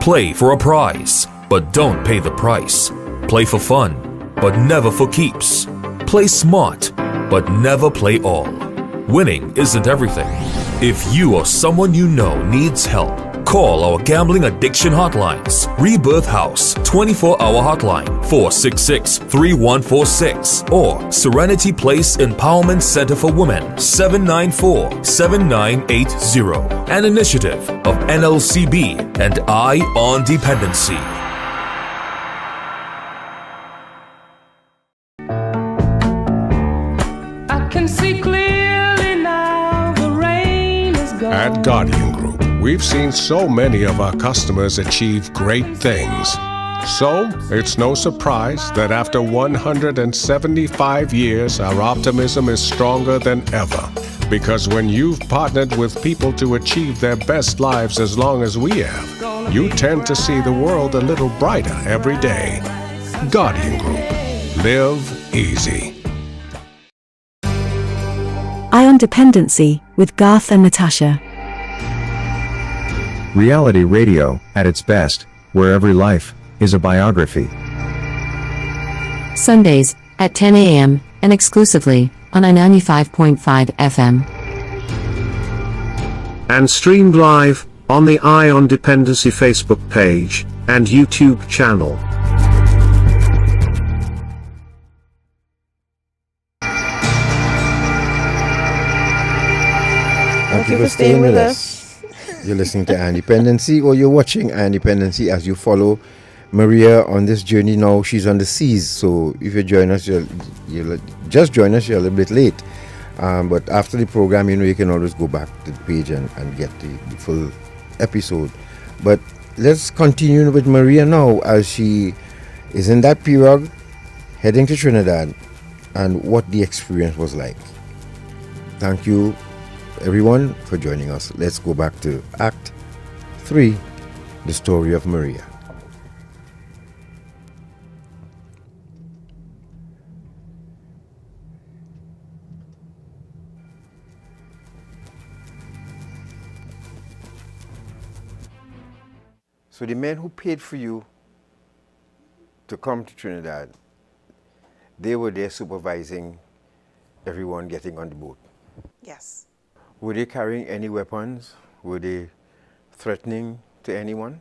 Play for a prize, but don't pay the price. Play for fun, but never for keeps. Play smart, but never play all. Winning isn't everything. If you or someone you know needs help, call our gambling addiction hotlines. Rebirth House 24-hour hotline 466-3146 or Serenity Place Empowerment Center for Women 794-7980. An initiative of NLCB and I on Dependency. I can see clearly now the rain is gone. At Guardian Group, we've seen so many of our customers achieve great things. So, it's no surprise that after 175 years, our optimism is stronger than ever. Because when you've partnered with people to achieve their best lives as long as we have, you tend to see the world a little brighter every day. Guardian Group. Live easy. Ion Dependency with Garth and Natasha. Reality radio, at its best, where every life is a biography. Sundays at 10 a.m. and exclusively on 95.5 FM. And streamed live on the Ion Dependency Facebook page and YouTube channel. Thank you for staying with us. You're listening to Anti-Dependency, or you're watching Anti-Dependency as you follow Maria on this journey. Now she's on the seas, so if you join us, you'll just join us. You're a little bit late, but after the program, you can always go back to the page and get the full episode. But let's continue with Maria now, as she is in that period heading to Trinidad, and what the experience was like. Thank you, everyone, for joining us. Let's go back to Act 3, the story of Maria. So the men who paid for you to come to Trinidad, they were there supervising everyone getting on the boat. Yes. Were they carrying any weapons? Were they threatening to anyone?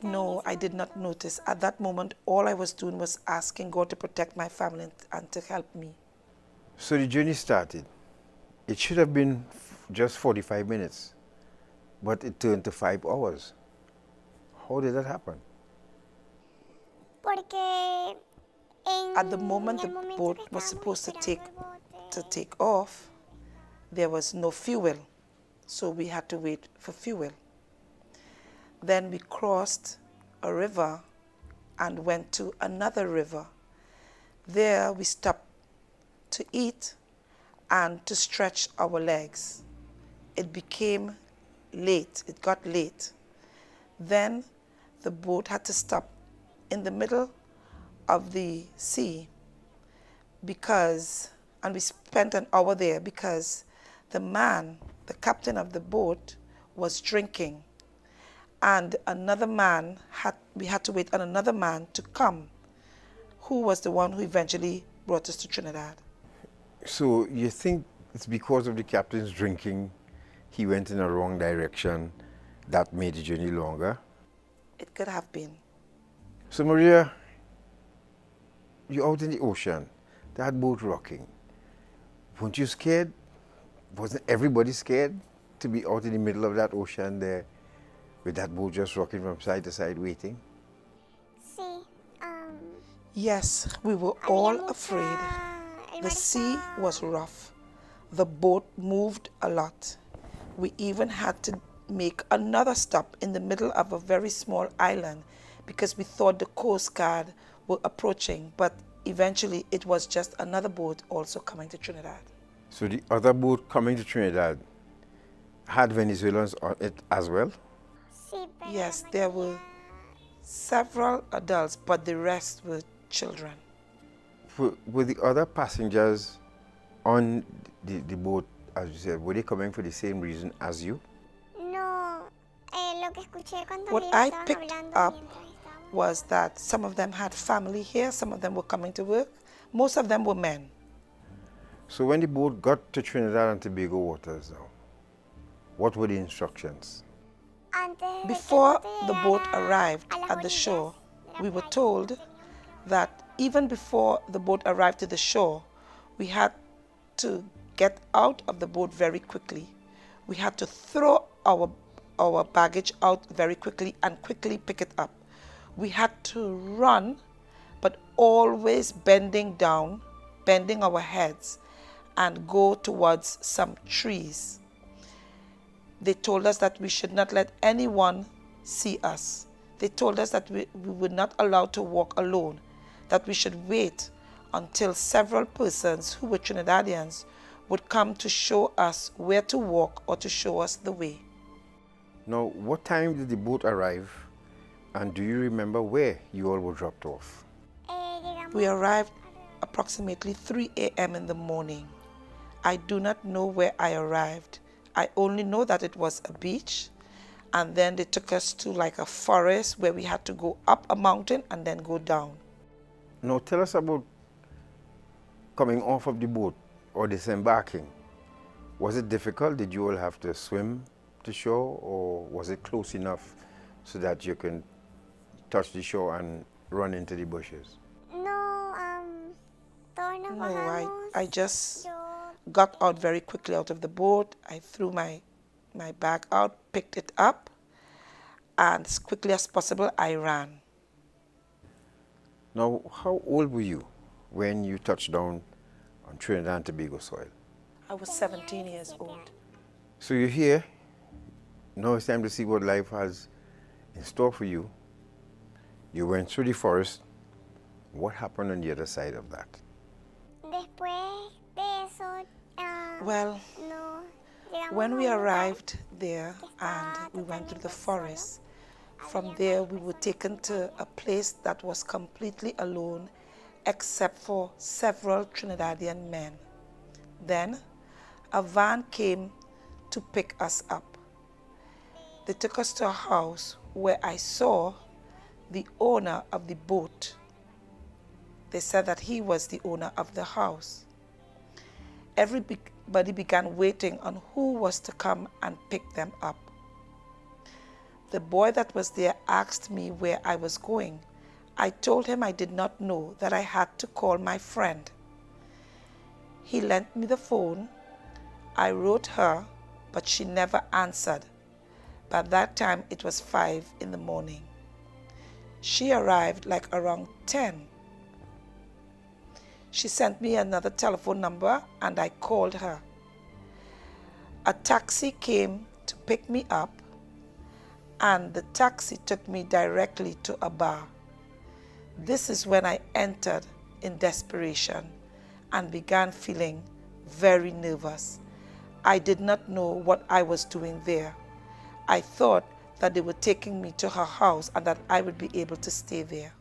No, I did not notice. At that moment, all I was doing was asking God to protect my family and to help me. So the journey started. It should have been just 45 minutes, but it turned to 5 hours. How did that happen? At the moment the boat was supposed to take off, there was no fuel. so we had to wait for fuel. Then we crossed a river and went to another river. There we stopped to eat and to stretch our legs. It became late, it got late. Then the boat had to stop in the middle of the sea and we spent an hour there because the captain of the boat was drinking, and we had to wait on another man to come, who was the one who eventually brought us to Trinidad. So you think it's because of the captain's drinking, he went in a wrong direction, that made the journey longer? It could have been. So Maria, you're out in the ocean, that boat rocking. Weren't you scared? Wasn't everybody scared to be out in the middle of that ocean there with that boat just rocking from side to side waiting? Yes, we were all afraid. The sea was rough. The boat moved a lot. We even had to make another stop in the middle of a very small island because we thought the Coast Guard were approaching, but eventually it was just another boat also coming to Trinidad. So the other boat coming to Trinidad had Venezuelans on it as well? Yes, there were several adults, but the rest were children. Were the other passengers on the boat, as you said, were they coming for the same reason as you? What I picked up was that some of them had family here, some of them were coming to work, most of them were men. So when the boat got to Trinidad and Tobago waters now, what were the instructions? Before the boat arrived at the shore, we were told that even before the boat arrived to the shore, we had to get out of the boat very quickly. We had to throw our baggage out very quickly and quickly pick it up. We had to run, but always bending down, bending our heads, and go towards some trees. They told us that we should not let anyone see us. They told us that we were not allowed to walk alone, that we should wait until several persons who were Trinidadians would come to show us where to walk or to show us the way. Now, what time did the boat arrive, and do you remember where you all were dropped off? We arrived approximately 3 a.m. in the morning. I do not know where I arrived. I only know that it was a beach, and then they took us to like a forest where we had to go up a mountain and then go down. Now tell us about coming off of the boat or disembarking. Was it difficult? Did you all have to swim to shore, or was it close enough so that you can touch the shore and run into the bushes? No, I just got out very quickly out of the boat. I threw my bag out, picked it up, and as quickly as possible, I ran. Now, how old were you when you touched down on Trinidad and Tobago soil? I was 17 years old. So you're here. Now it's time to see what life has in store for you. You went through the forest. What happened on the other side of that? Well, when we arrived there and we went through the forest, from there we were taken to a place that was completely alone except for several Trinidadian men. Then a van came to pick us up. They took us to a house where I saw the owner of the boat. They said that he was the owner of the house. Everybody began waiting on who was to come and pick them up. The boy that was there asked me where I was going. I told him I did not know, that I had to call my friend. He lent me the phone. I wrote her, but she never answered. By that time, it was 5 in the morning. She arrived like around 10. She sent me another telephone number and I called her. A taxi came to pick me up, and the taxi took me directly to a bar. This is when I entered in desperation and began feeling very nervous. I did not know what I was doing there. I thought that they were taking me to her house and that I would be able to stay there.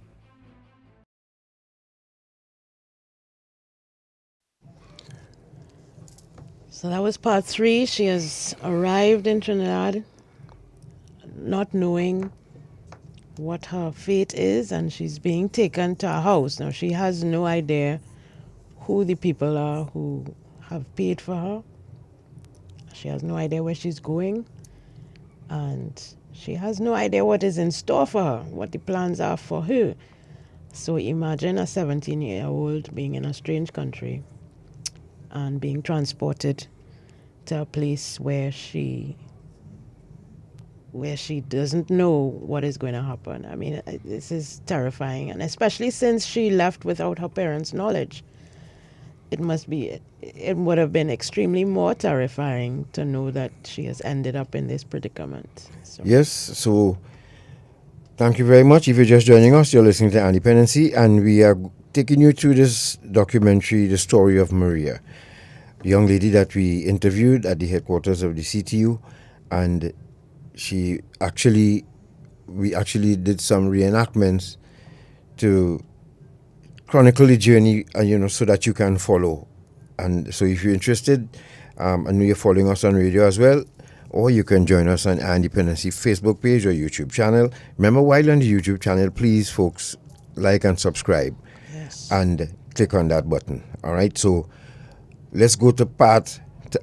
So that was part 3. She has arrived in Trinidad not knowing what her fate is, and she's being taken to a house. Now, she has no idea who the people are who have paid for her. She has no idea where she's going, and she has no idea what is in store for her, what the plans are for her. So imagine a 17-year-old being in a strange country and being transported to a place where she doesn't know what is going to happen. I mean, this is terrifying, and especially since she left without her parents' knowledge. It would have been extremely more terrifying to know that she has ended up in this predicament. So. Yes, so thank you very much. If you're just joining us, you're listening to Dependency, and we are taking you through this documentary, The Story of Maria, a young lady that we interviewed at the headquarters of the CTU, and we actually did some reenactments to chronicle the journey, so that you can follow. And so if you're interested, I know you're following us on radio as well, or you can join us on our Dependency Facebook page or YouTube channel. Remember, while on the YouTube channel, please, folks, like and subscribe. Yes. And click on that button. All right, so let's go to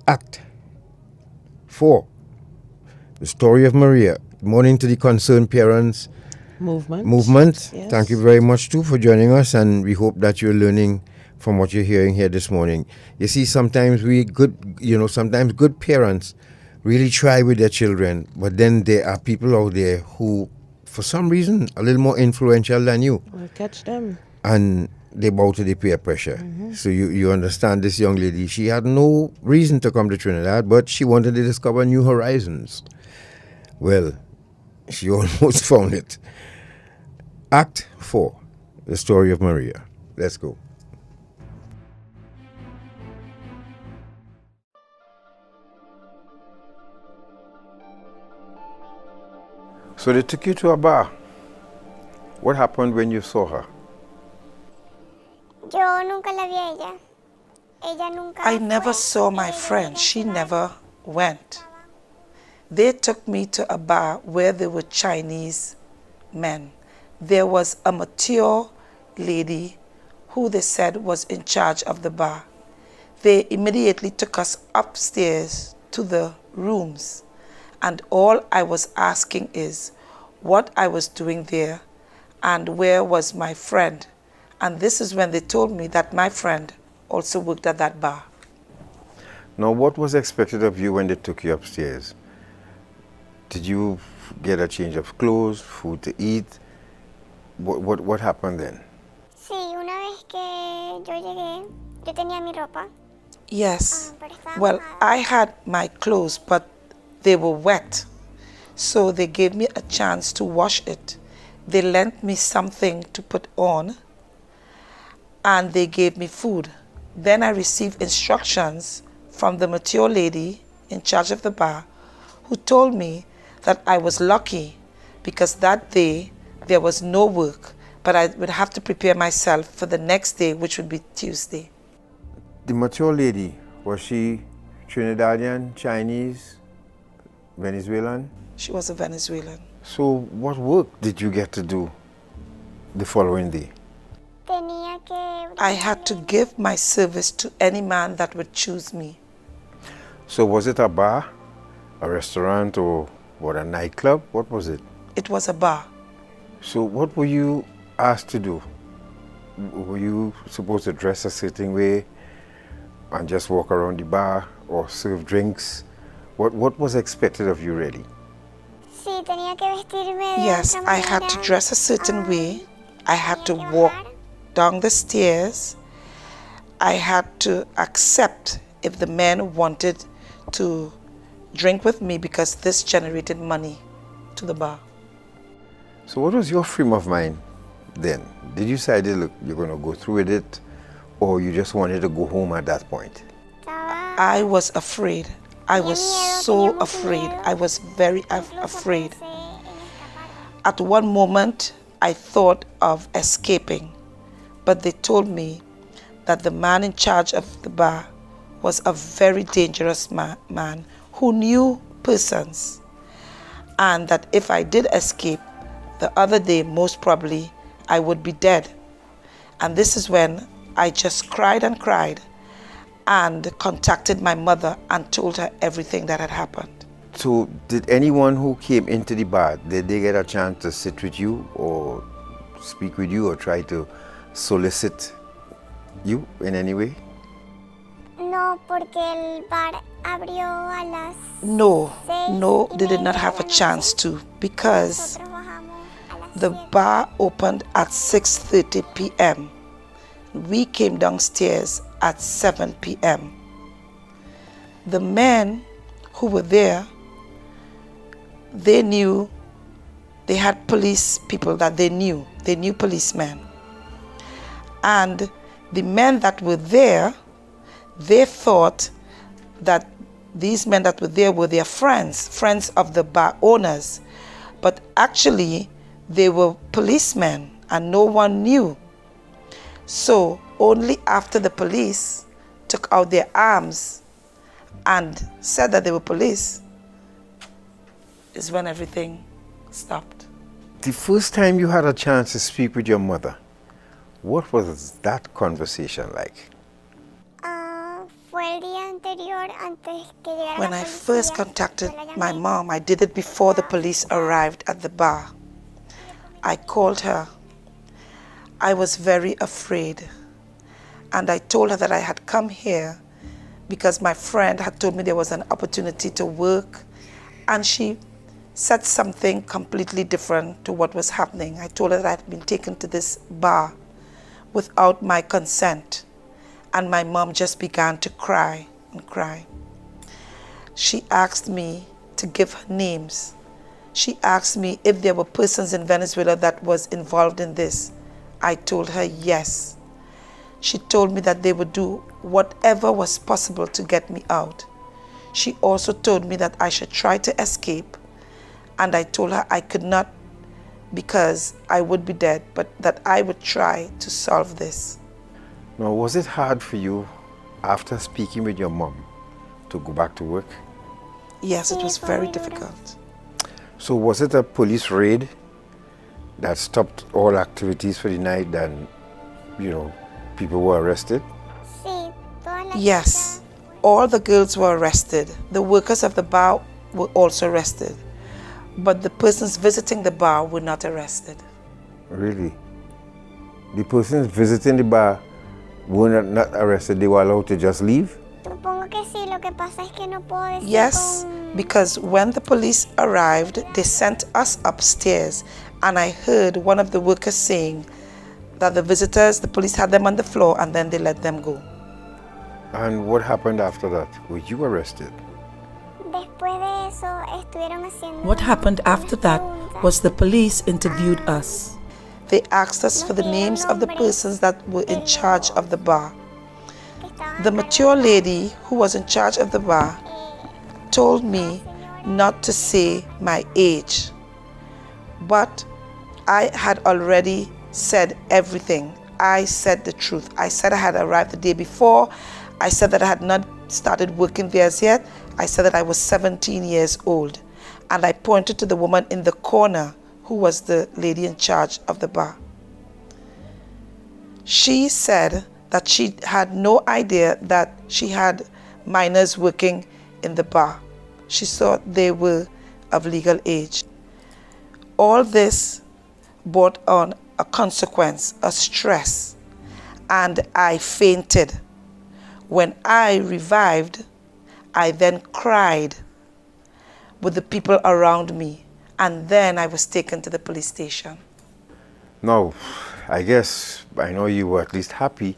Act 4, The Story of Maria. Good morning to the Concerned Parents Movement. Yes. Thank you very much, too, for joining us, and we hope that you're learning from what you're hearing here this morning. You see, sometimes good parents really try with their children, but then there are people out there who, for some reason, are a little more influential than you. We'll catch them. And they bow to the peer pressure. Mm-hmm. So you understand this young lady, she had no reason to come to Trinidad, but she wanted to discover new horizons. Well, she almost found it. Act 4, The Story of Maria. Let's go. So they took you to a bar. What happened when you saw her? Yo nunca la vi a ella. Ella nunca I never saw my friend. She never went. They took me to a bar where there were Chinese men. There was a mature lady who they said was in charge of the bar. They immediately took us upstairs to the rooms, and all I was asking is what I was doing there and where was my friend. And this is when they told me that my friend also worked at that bar. Now, what was expected of you when they took you upstairs? Did you get a change of clothes, food to eat? What happened then? Sí, una vez que yo llegué, yo tenía mi ropa. Yes. Well, I had my clothes, but they were wet. So they gave me a chance to wash it. They lent me something to put on, and they gave me food. Then I received instructions from the mature lady in charge of the bar, who told me that I was lucky because that day there was no work, but I would have to prepare myself for the next day, which would be Tuesday. The mature lady, was she Trinidadian, Chinese, Venezuelan? She was a Venezuelan. So what work did you get to do the following day? I had to give my service to any man that would choose me. So was it a bar, a restaurant, or a nightclub? What was it? It was a bar. So what were you asked to do? Were you supposed to dress a certain way and just walk around the bar or serve drinks? What was expected of you really? Sí, tenía que vestirme de Yes, otra I had to dress a certain way. I had to walk down the stairs. I had to accept if the men wanted to drink with me because this generated money to the bar. So what was your frame of mind then? Did you say, look, you're going to go through with it, or you just wanted to go home at that point? I was afraid. I was so afraid. I was very afraid. At one moment, I thought of escaping, but they told me that the man in charge of the bar was a very dangerous man who knew persons, and that if I did escape, the other day, most probably, I would be dead. And this is when I just cried and cried and contacted my mother and told her everything that had happened. So did anyone who came into the bar, did they get a chance to sit with you or speak with you or try to solicit you in any way? No, porque el bar abrió a las No, they did not have a chance to, because the bar opened at 6:30 p.m. We came downstairs at 7 p.m. The men who were there, they knew, they had police people that they knew policemen. And the men that were there, they thought that these men that were there were their friends of the bar owners. But actually, they were policemen and no one knew. So only after the police took out their arms and said that they were police is when everything stopped. The first time you had a chance to speak with your mother, what was that conversation like? When I first contacted my mom, I did it before the police arrived at the bar. I called her. I was very afraid. And I told her that I had come here because my friend had told me there was an opportunity to work. And she said something completely different to what was happening. I told her that I had been taken to this bar without my consent. And my mom just began to cry and cry. She asked me to give her names. She asked me if there were persons in Venezuela that was involved in this. I told her yes. She told me that they would do whatever was possible to get me out. She also told me that I should try to escape, and I told her I could not because I would be dead, but that I would try to solve this. Now, was it hard for you, after speaking with your mom, to go back to work? Yes, it was very difficult. So was it a police raid that stopped all activities for the night and, people were arrested? Yes, all the girls were arrested. The workers of the bar were also arrested. But the persons visiting the bar were not arrested. Really? The persons visiting the bar were not arrested, they were allowed to just leave? Yes, because when the police arrived, they sent us upstairs, and I heard one of the workers saying that the visitors, the police had them on the floor and then they let them go. And what happened after that? Were you arrested? What happened after that was the police interviewed us. They asked us for the names of the persons that were in charge of the bar. The mature lady who was in charge of the bar told me not to say my age, but I had already said everything. I said the truth. I said I had arrived the day before. I said that I had not started working there as yet. I said that I was 17 years old. And I pointed to the woman in the corner who was the lady in charge of the bar. She said that she had no idea that she had minors working in the bar. She thought they were of legal age. All this brought on a consequence, a stress, and I fainted. When I revived, I then cried with the people around me, and then I was taken to the police station. Now, I know you were at least happy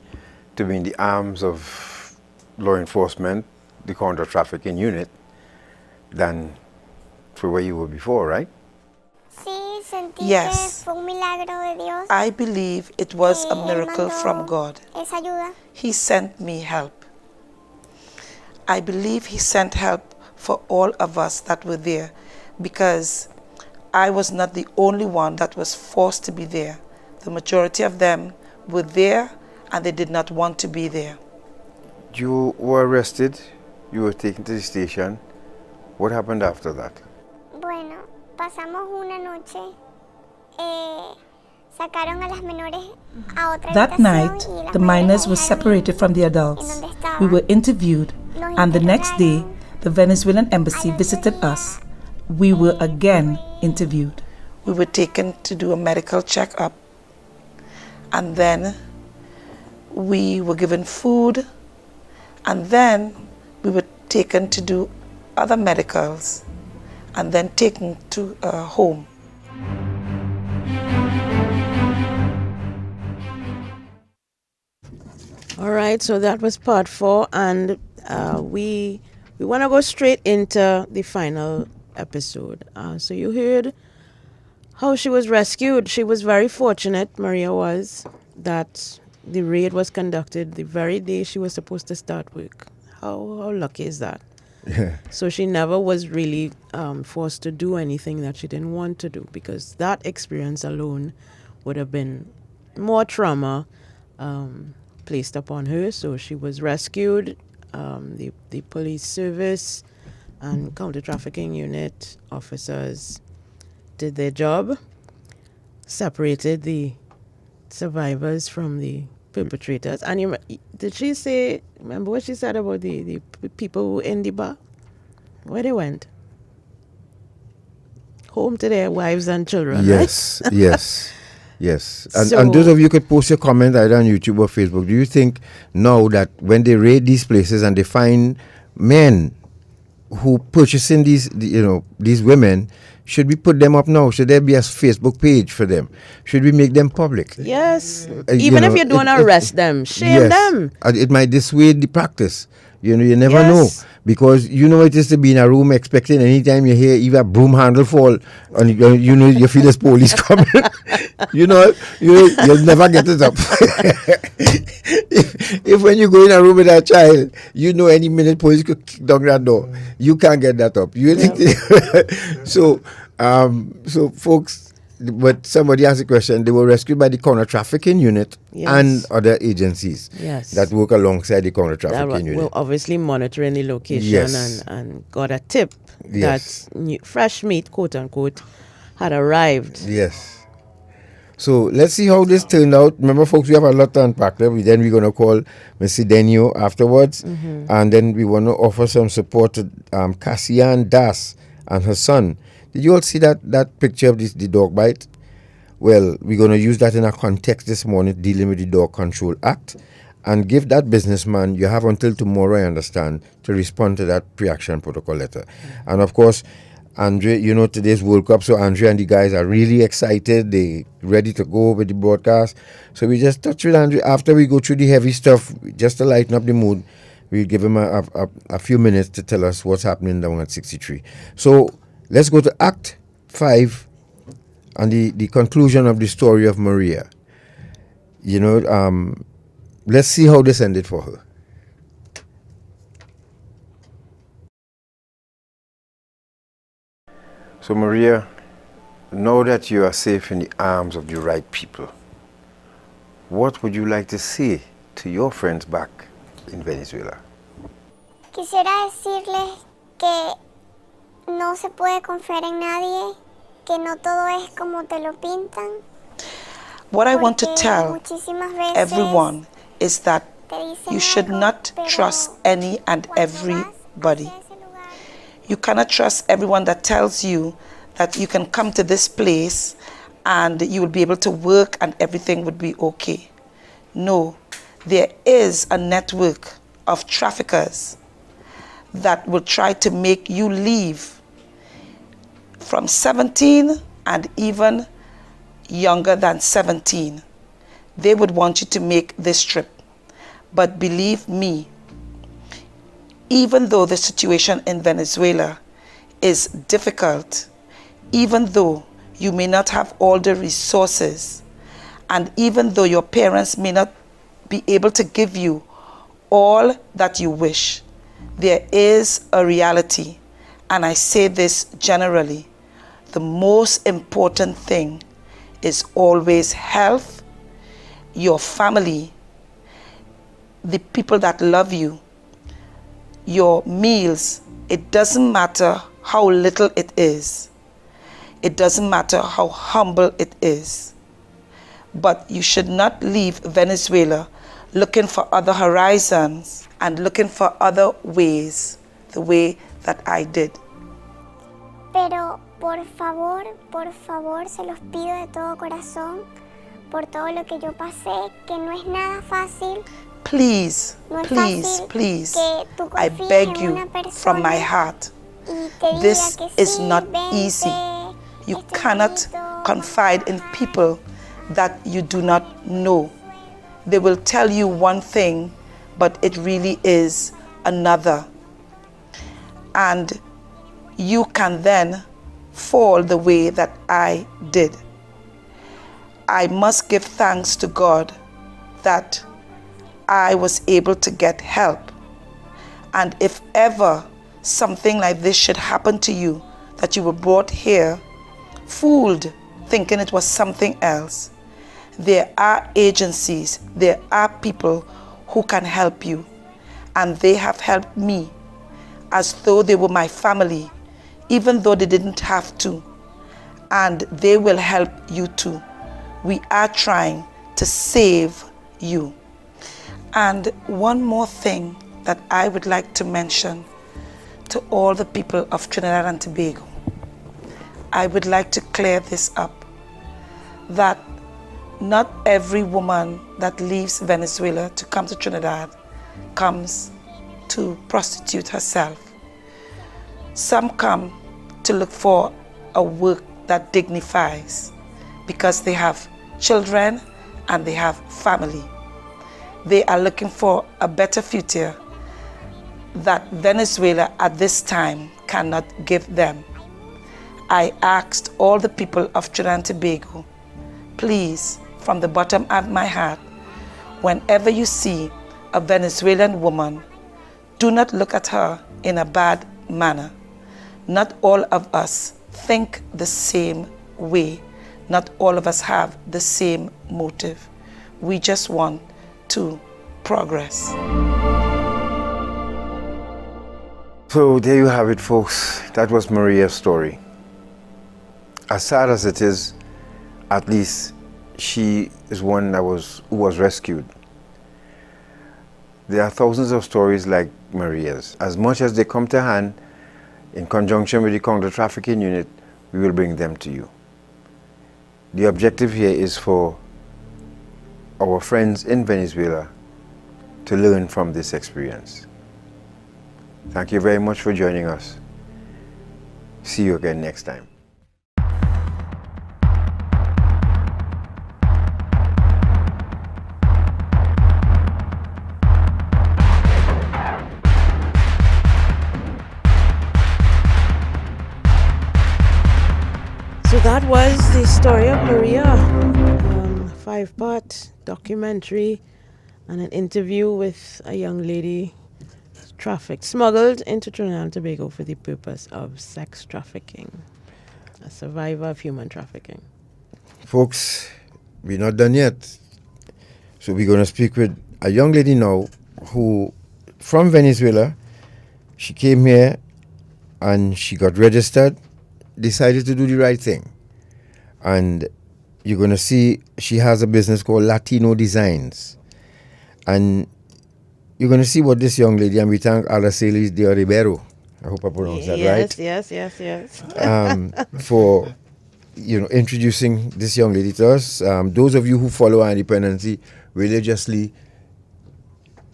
to be in the arms of law enforcement, the Counter Trafficking Unit, than for where you were before, right? Sí, sentí Yes. que fue un milagro de Dios. I believe it was a Él miracle mandó from God. esa ayuda. He sent me help. I believe He sent help for all of us that were there, because I was not the only one that was forced to be there. The majority of them were there and they did not want to be there. You were arrested, you were taken to the station. What happened after that? Bueno, pasamos una noche. Sacaron a las menores a otra That habitación night, y las the mayores minors me were dejaron separated from the en adults. donde estaba. We were interviewed, Nos and the next day, interrogaron. the Venezuelan embassy visited us. We were again interviewed. We were taken to do a medical checkup, and then we were given food, and then we were taken to do other medicals, and then taken to a home. All right, so that was part 4, and we want to go straight into the final episode. So you heard how she was rescued. She was very fortunate, Maria was, that the raid was conducted the very day she was supposed to start work. How lucky is that? Yeah. So she never was really forced to do anything that she didn't want to do, because that experience alone would have been more trauma placed upon her. So she was rescued. The police service and Counter Trafficking Unit officers did their job, separated the survivors from the perpetrators. And did she say, remember what she said about the people who were in the bar? Where they went? Home to their wives and children, Yes, right? yes, yes. And, So- and those of you could post your comment either on YouTube or Facebook. Do you think now that when they raid these places and they find men who purchasing these women, should we put them up now? Should there be a Facebook page for them? Should we make them public? Yes. You Even if know, you don't it- arrest them, shame them. It might dissuade the practice. You never Yes. know, because it is to be in a room expecting anytime you hear even a broom handle fall, and you feel there's police coming. you'll never get it up. if when you go in a room with a child, any minute police could kick down that door. You can't get that up. So folks. But somebody asked a question. They were rescued by the Counter Trafficking Unit and other agencies that work alongside the Counter Trafficking Unit. We're obviously monitoring the location Yes. and got a tip Yes. that fresh meat, quote unquote, had arrived. Yes. So let's see how this turned out. Remember, folks, we have a lot to unpack there. Then we're going to call Ms. Cedeno afterwards. And then we want to offer some support to Cassian Das and her son. Did you all see that picture of the dog bite? Well, we're going to use that in a context this morning, dealing with the Dog Control Act, and give that businessman, you have until tomorrow, I understand, to respond to that pre-action protocol letter. And of course, Andre, today's World Cup, so Andre and the guys are really excited. They ready to go with the broadcast. So we just touch with Andre. After we go through the heavy stuff, just to lighten up the mood, we'll give him a few minutes to tell us what's happening down at 63. So let's go to Act 5 and the conclusion of the story of Maria. Let's see how this ended for her. So Maria, know that you are safe in the arms of the right people. What would you like to say to your friends back in Venezuela? Quisiera decirles que no se puede confiar en nadie, que no todo es como te lo pintan. What I want to Porque tell muchísimas veces everyone is that te dicen you should algo, not pero trust any and everybody. You cannot trust everyone that tells you that you can come to this place and you will be able to work and everything would be okay. No, there is a network of traffickers that will try to make you leave from 17 and even younger than 17. They would want you to make this trip. But believe me, even though the situation in Venezuela is difficult, even though you may not have all the resources, and even though your parents may not be able to give you all that you wish, there is a reality, and I say this generally. The most important thing is always health, your family, the people that love you, your meals. It doesn't matter how little it is. It doesn't matter how humble it is. But you should not leave Venezuela looking for other horizons and looking for other ways, the way that I did. Pero por favor, se los pido de todo corazón, por todo lo que yo pasé, que no es nada fácil. Please, No es please, fácil please, que tú I confíes beg en you una persona from my heart. y te diga This que is sí, not vente, easy. You cannot confide in people that you do not know. They will tell you one thing, but it really is another. And you can then fall the way that I did. I must give thanks to God that I was able to get help. And if ever something like this should happen to you, that you were brought here, fooled, thinking it was something else, there are agencies, there are people who can help you. And they have helped me as though they were my family, even though they didn't have to. And they will help you too. We are trying to save you. And one more thing that I would like to mention to all the people of Trinidad and Tobago. I would like to clear this up, that not every woman that leaves Venezuela to come to Trinidad comes to prostitute herself. Some come to look for a work that dignifies because they have children and they have family. They are looking for a better future that Venezuela at this time cannot give them. I asked all the people of Trinidad and Tobago, please, from the bottom of my heart, whenever you see a Venezuelan woman, do not look at her in a bad manner. Not all of us think the same way. Not all of us have the same motive. We just want to progress. So there you have it, folks. That was Maria's story. As sad as it is, at least she is one that who was rescued. There are thousands of stories like Maria's. As much as they come to hand, in conjunction with the Counter Trafficking Unit, we will bring them to you. The objective here is for our friends in Venezuela to learn from this experience. Thank you very much for joining us. See you again next time. So that was the story of Maria, 5-part documentary and an interview with a young lady smuggled into Trinidad and Tobago for the purpose of sex trafficking, a survivor of human trafficking. Folks, we're not done yet. So we're going to speak with a young lady now who, from Venezuela, she came here and she got registered, decided to do the right thing. And you're going to see she has a business called Latino Designs. And you're going to see what this young lady, and we thank Araceli de Ribeiro, I hope I pronounced that right. Yes. For introducing this young lady to us. Those of you who follow our Dependency religiously,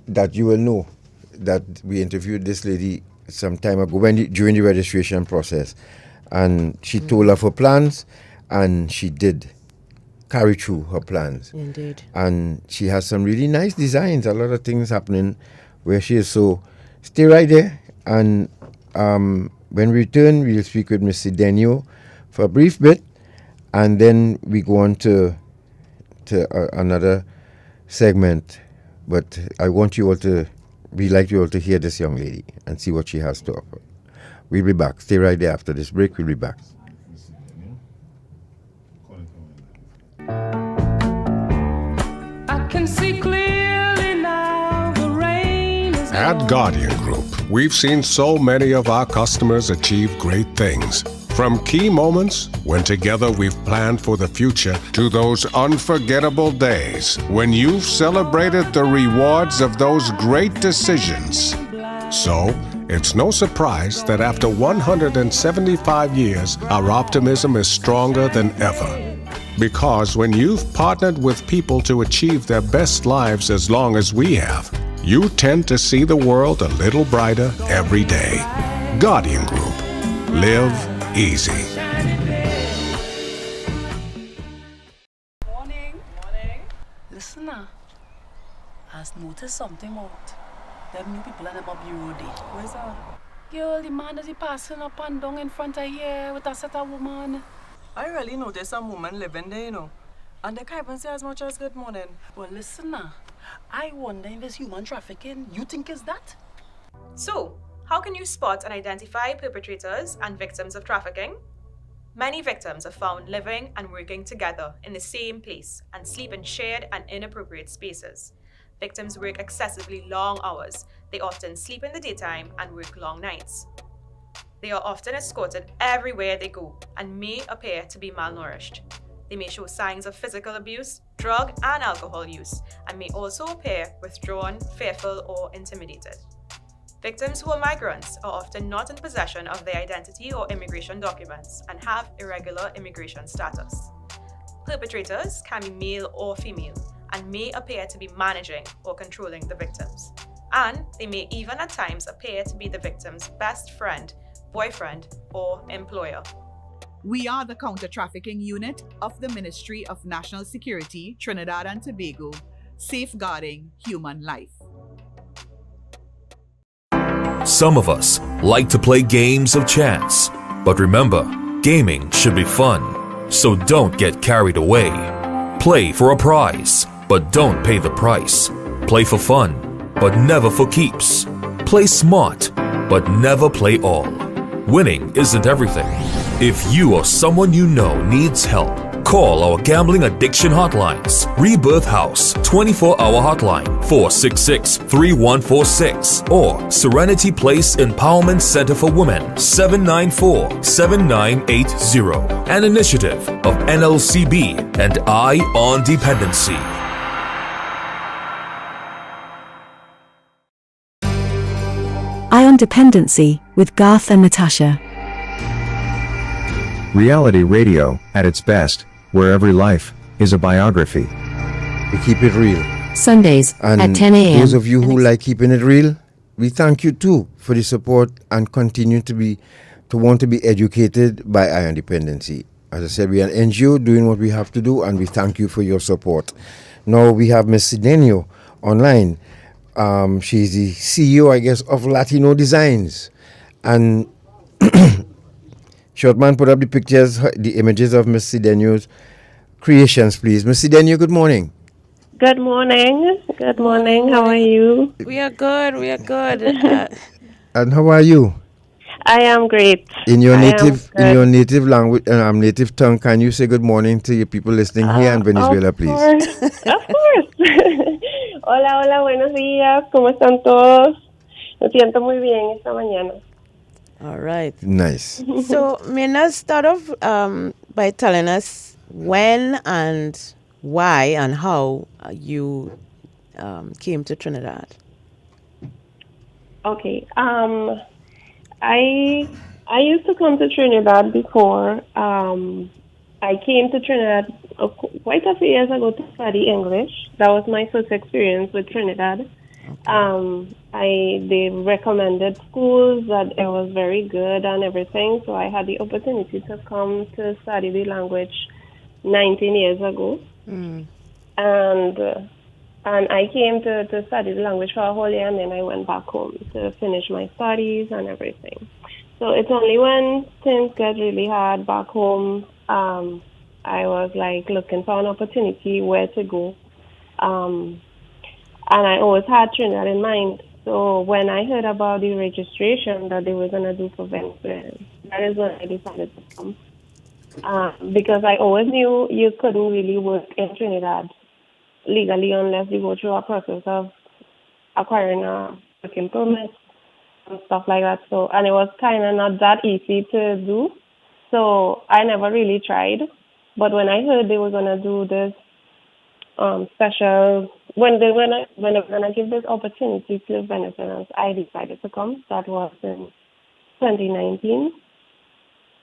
that you will know that we interviewed this lady some time ago during the registration process. And she told of her plans, and she did carry through her plans. Indeed. And she has some really nice designs, a lot of things happening where she is. So stay right there, and When we return, we'll speak with Ms. Cedeno for a brief bit, and then we go on to another segment. But we'd like you all to hear this young lady and see what she has to offer. We'll be back. Stay right there after this break. We'll be back. I can see clearly now the rain is At Guardian Group, we've seen so many of our customers achieve great things. From key moments when together we've planned for the future to those unforgettable days when you've celebrated the rewards of those great decisions. So, it's no surprise that after 175 years, our optimism is stronger than ever. Because when you've partnered with people to achieve their best lives as long as we have, you tend to see the world a little brighter every day. Guardian Group. Live easy. Morning. Listen now. I've noticed something out. Them new people and them up bureau day. Where's that? Girl, the man that he passing up and down in front of here with a set of woman. I really noticed some woman living there, you know. And they can't even say as much as good morning. Well, listen now. I wonder if this human trafficking, you think is that? So, how can you spot and identify perpetrators and victims of trafficking? Many victims are found living and working together in the same place and sleep in shared and inappropriate spaces. Victims work excessively long hours. They often sleep in the daytime and work long nights. They are often escorted everywhere they go and may appear to be malnourished. They may show signs of physical abuse, drug and alcohol use, and may also appear withdrawn, fearful, or intimidated. Victims who are migrants are often not in possession of their identity or immigration documents and have irregular immigration status. Perpetrators can be male or female and may appear to be managing or controlling the victims. And they may even at times appear to be the victim's best friend, boyfriend, or employer. We are the Counter Trafficking Unit of the Ministry of National Security, Trinidad and Tobago, safeguarding human life. Some of us like to play games of chance, but remember, gaming should be fun, so don't get carried away. Play for a prize, but don't pay the price. Play for fun, but never for keeps. Play smart, but never play all. Winning isn't everything. If you or someone you know needs help, call our gambling addiction hotlines. Rebirth House 24-hour hotline 466-3146 or Serenity Place Empowerment Center for Women 794-7980. An initiative of NLCB and Eye on Dependency. Eye on Dependency with Garth and Natasha. Reality radio, at its best, where every life is a biography. We keep it real. Sundays And at 10 a.m. those of you who like keeping it real, we thank you too for the support and continue to want to be educated by Eye on Dependency. As I said, we are an NGO doing what we have to do, and we thank you for your support. Now we have Ms. Cedeno online. She's the CEO, I guess, of Latino Designs. And Shortman, put up the pictures, the images of Ms. Cedeno's creations, please. Ms. Cedeno, good morning. Good morning. Good morning. How are you? We are good. And how are you? I am great. In your native language, native tongue, can you say good morning to your people listening here in Venezuela, please? Of course. Hola, buenos días. ¿Cómo están todos? Me siento muy bien esta mañana. All right. Nice. So, Mirna, start off by telling us when and why and how you came to Trinidad. Okay. I used to come to Trinidad before. I came to Trinidad quite a few years ago to study English. That was my first experience with Trinidad. They recommended schools that it was very good and everything, so I had the opportunity to come to study the language 19 years ago. And And I came to study the language for a whole year, and then I went back home to finish my studies and everything. So it's only when things get really hard back home, I was like looking for an opportunity where to go. And I always had Trinidad in mind. So when I heard about the registration that they were going to do for Venezuela, that is when I decided to come. Because I always knew you couldn't really work in Trinidad legally unless you go through a process of acquiring a working permit and stuff like that. So, and it was kind of not that easy to do. So I never really tried. But when I heard they were going to do this special, when they were going to give this opportunity to Venezuelans, I decided to come. That was in 2019.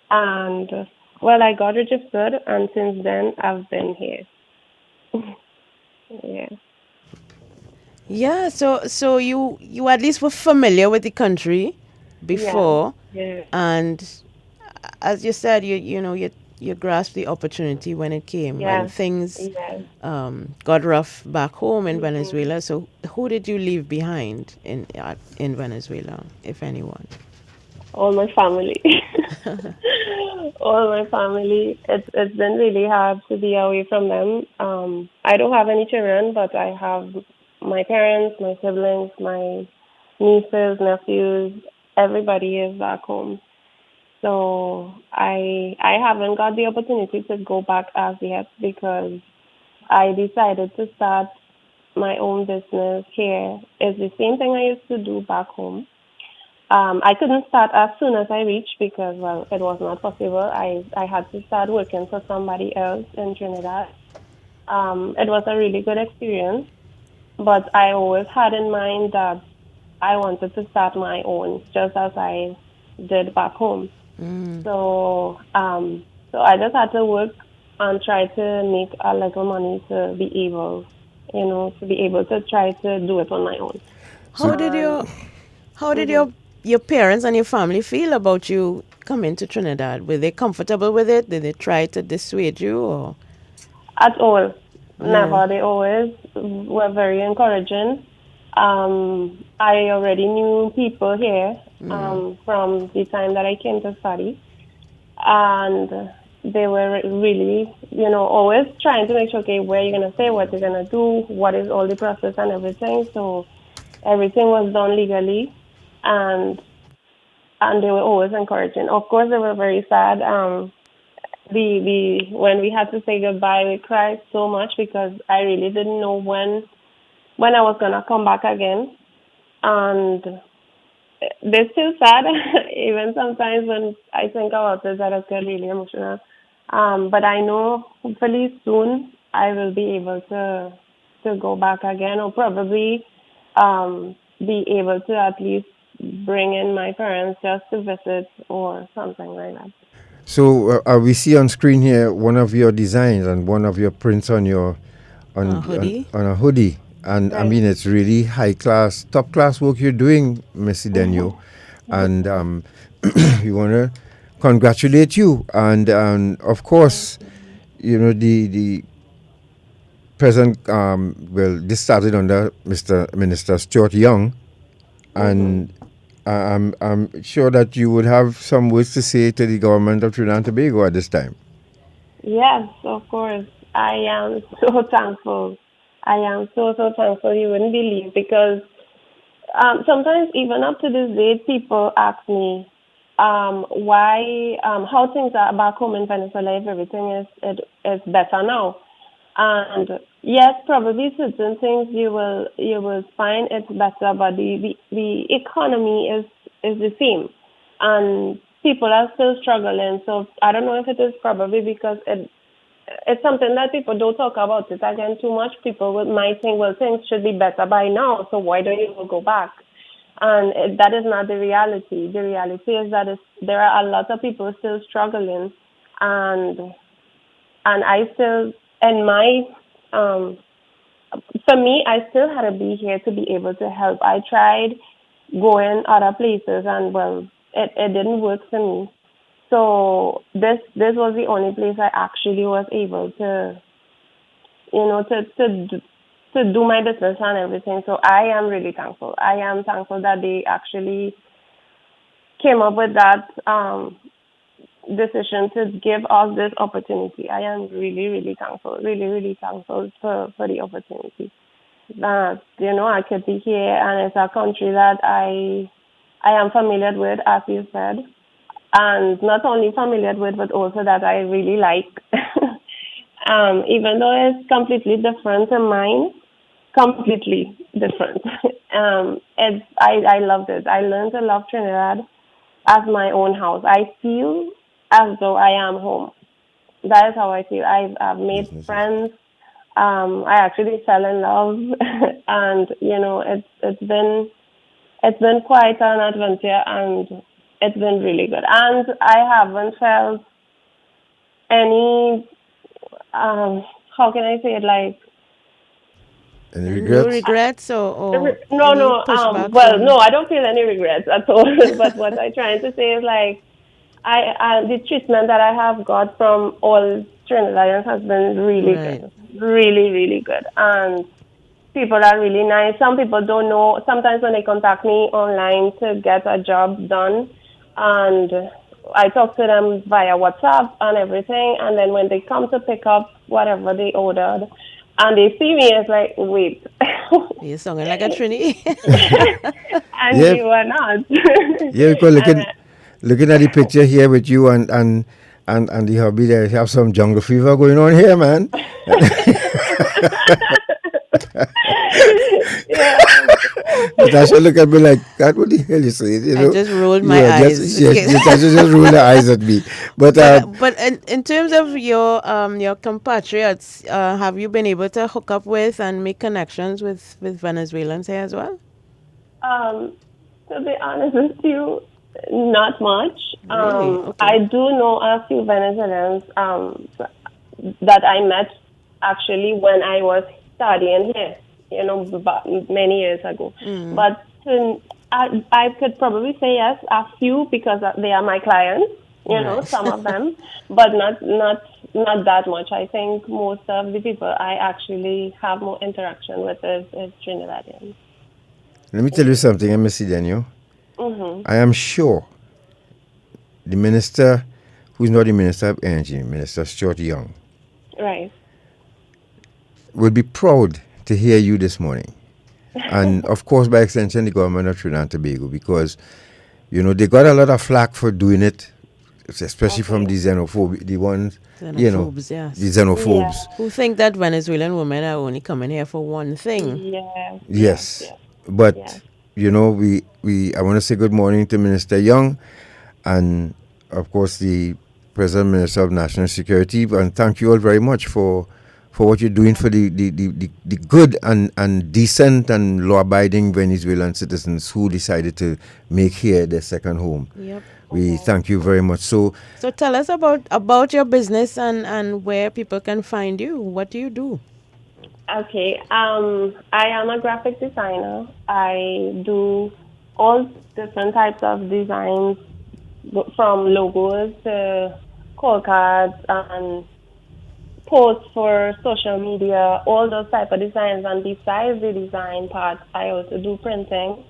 And, well, I got registered, and since then I've been here. Yeah. Yeah, so you at least were familiar with the country before, Yeah. and as you said, you grasped the opportunity when it came, when things got rough back home in Venezuela. So who did you leave behind in Venezuela, if anyone? All my family. All my family. It's been really hard to be away from them. I don't have any children, but I have my parents, my siblings, my nieces, nephews. Everybody is back home. So I haven't got the opportunity to go back as yet because I decided to start my own business here. It's the same thing I used to do back home. I couldn't start as soon as I reached because, well, it was not possible. I had to start working for somebody else in Trinidad. It was a really good experience, but I always had in mind that I wanted to start my own, just as I did back home. So I just had to work and try to make a little money to be able, to try to do it on my own. How did your parents and your family feel about you coming to Trinidad? Were they comfortable with it? Did they try to dissuade you, or? At all. Never. They always were very encouraging. I already knew people here from the time that I came to study. And they were really, always trying to make sure, okay, where you're going to stay, what you're going to do, what is all the process and everything. So everything was done legally. And they were always encouraging. Of course, they were very sad. When we had to say goodbye, we cried so much because I really didn't know when I was gonna come back again, and they're still sad. Even sometimes when I think about it, that I get really emotional. But I know hopefully soon I will be able to go back again, or probably be able to at least bring in my parents just to visit or something like that. So we see on screen here one of your designs and one of your prints on your hoodie. On a hoodie, and I mean it's really high class, top class work you're doing, Miss Cedeno, and we want to congratulate you, and of course, the present this started under Mr. Minister Stuart Young, and I'm sure that you would have some words to say to the government of Trinidad and Tobago at this time. Yes, of course. I am so thankful. I am so thankful. You wouldn't believe, because sometimes even up to this day, people ask me why, how things are back home in Venezuela if everything is better now. And yes, probably certain things you will find it's better, but the economy is the same, and people are still struggling. So I don't know if it is probably because it's something that people don't talk about it again too much. People might think, well, things should be better by now, so why don't you go back? And that is not the reality. The reality is that there are a lot of people still struggling, and I still, and my, for me, I still had to be here to be able to help. I tried going other places, and well, it didn't work for me. So this was the only place I actually was able to, to do my business and everything. So I am really thankful. I am thankful that they actually came up with that decision to give us this opportunity. I am really, really thankful, really thankful for the opportunity. That, I could be here, and it's a country that I am familiar with, as you said, and not only familiar with, but also that I really like. Even though it's completely different to mine, completely different. I loved it. I learned to love Trinidad as my own house. I feel as though I am home. That is how I feel. I've made friends. I actually fell in love, and it's been quite an adventure, and it's been really good. And I haven't felt any how can I say it, like, any regrets? No regrets or no. pushback No, I don't feel any regrets at all. But what I'm trying to say is, like, I the treatment that I have got from all Trinidadians has been really good, really good, and people are really nice. Some people don't know. Sometimes when they contact me online to get a job done, and I talk to them via WhatsApp and everything, and then when they come to pick up whatever they ordered, and they see me, it's like, wait. You're sounding like a Trini. And you are not. Yeah, because looking at the picture here with you and the hubby, there have some jungle fever going on here, man. Yeah. Natasha look at me like, God, what the hell you say? You know? I just rolled my eyes. Natasha just rolled her eyes at me. But in terms of your compatriots, have you been able to hook up with and make connections with Venezuelans here as well? To be honest with you, not much. Really? Okay. I do know a few Venezuelans that I met actually when I was studying here, many years ago. But I could probably say yes, a few, because they are my clients, some of them, but not that much. I think most of the people I actually have more interaction with is Trinidadians. Let me tell you something, Ms. Cedeno. I am sure the minister, who's not the Minister of Energy, Minister Stuart Young, right, will be proud to hear you this morning. And of course, by extension, the government of Trinidad and Tobago, because, they got a lot of flack for doing it, especially from the xenophobes, the ones, Xenophobes, yes. the xenophobes. Yeah. Who think that Venezuelan women are only coming here for one thing. Yes. But, I want to say good morning to Minister Young and, of course, the President Minister of National Security, and thank you all very much for what you're doing for the good and decent and law-abiding Venezuelan citizens who decided to make here their second home. Yep. We thank you very much. So tell us about your business and where people can find you. What do you do? Okay. I am a graphic designer. I do all different types of designs, from logos to call cards and posts for social media, all those type of designs. And besides the design part, I also do printing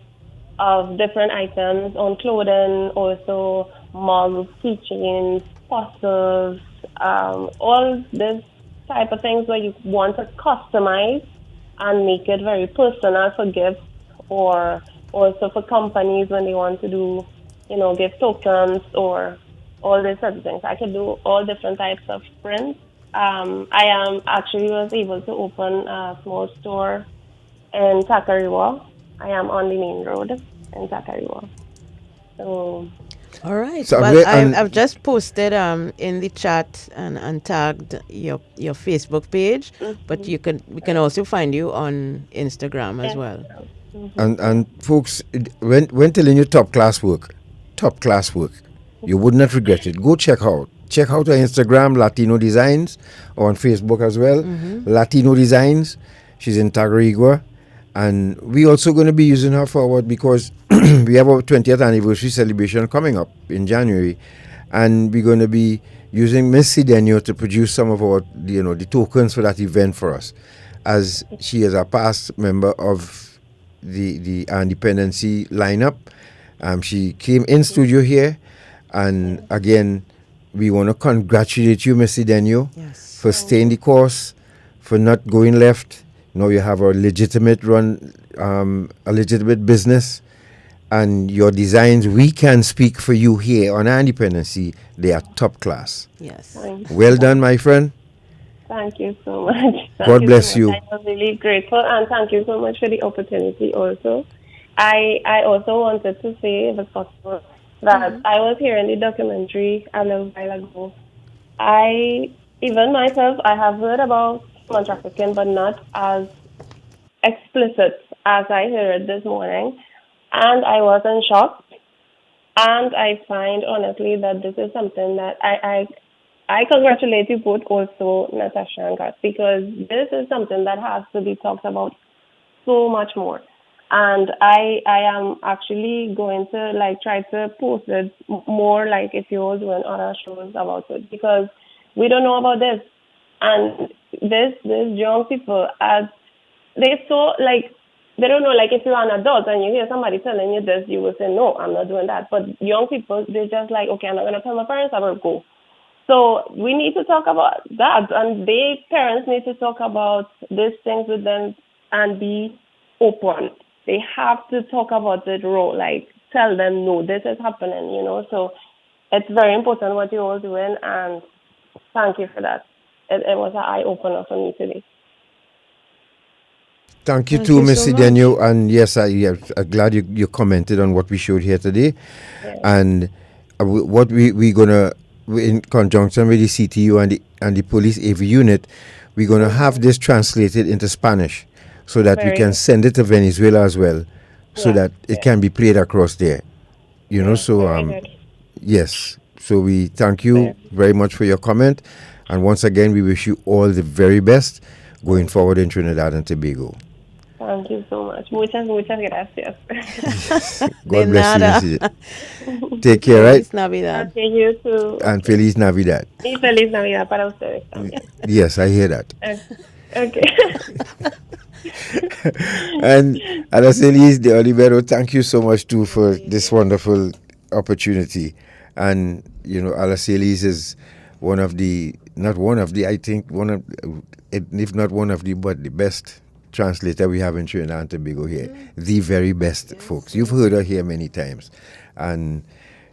of different items on clothing, also mugs, keychains, posters, all this type of things where you want to customize and make it very personal for gifts, or also for companies when they want to do, gift tokens or all these other things. I could do all different types of prints. I was able to open a small store in Takariwa. I am on the main road in Takariwa. So. All right. So I've just posted in the chat and tagged your Facebook page, but we can also find you on Instagram as well. And folks, when telling you top class work, you would not regret it. Go check out our Instagram, Latino Designs, or on Facebook as well, Latino Designs. She's in Tagarigua. And we're also going to be using her forward because we have our 20th anniversary celebration coming up in January. And we're going to be using Miss Cedeno to produce some of our, the tokens for that event for us. as she is a past member of the Dependency lineup. She came in studio here, and again, we want to congratulate you, Miss Cedeno, for staying the course, for not going left. Now you have a legitimate a legitimate business, and your designs, we can speak for you here on Dependency. They are top class. Yes. Well done, my friend. Thank you so much. God bless you. I was really grateful, and thank you so much for the opportunity also. I also wanted to say, if it's possible, that I was hearing the documentary a little while ago. Even myself, I have heard about human trafficking, but not as explicit as I heard this morning. And I was in shock. And I find, honestly, that this is something that I congratulate you both also, Natasha and Garth, because this is something that has to be talked about so much more. And I am actually going to try to post it more, if you're doing other shows about it, because we don't know about this. And this young people, they so they don't know, if you're an adult and you hear somebody telling you this, you will say, no, I'm not doing that. But young people, they're just okay, I'm not going to tell my parents, I will go. So we need to talk about that, and parents need to talk about these things with them and be open. They have to talk about it raw, tell them, no, this is happening, So it's very important what you're all doing, and thank you for that. It was an eye-opener for me today. Thank you too, Miss Cedeno. And yes, I'm glad you commented on what we showed here today. Yeah. And what we're going to, in conjunction with the CTU and the police AV unit, we're going to have this translated into Spanish so that we can send it to Venezuela as well, so that it can be played across there. So yes. So we thank you very much for your comment. And once again, we wish you all the very best going forward in Trinidad and Tobago. Thank you so much. Muchas gracias. God bless you. Take care, right? Feliz Navidad. Okay, you too. And Feliz Navidad. Y Feliz Navidad para ustedes también. Yes, I hear that. Okay. And Araceli de Olivero, thank you so much too for this wonderful opportunity. And Araceli is I think if not one of the, but the best translator we have in Trinidad and Tobago here. The very best, folks. You've heard her here many times. And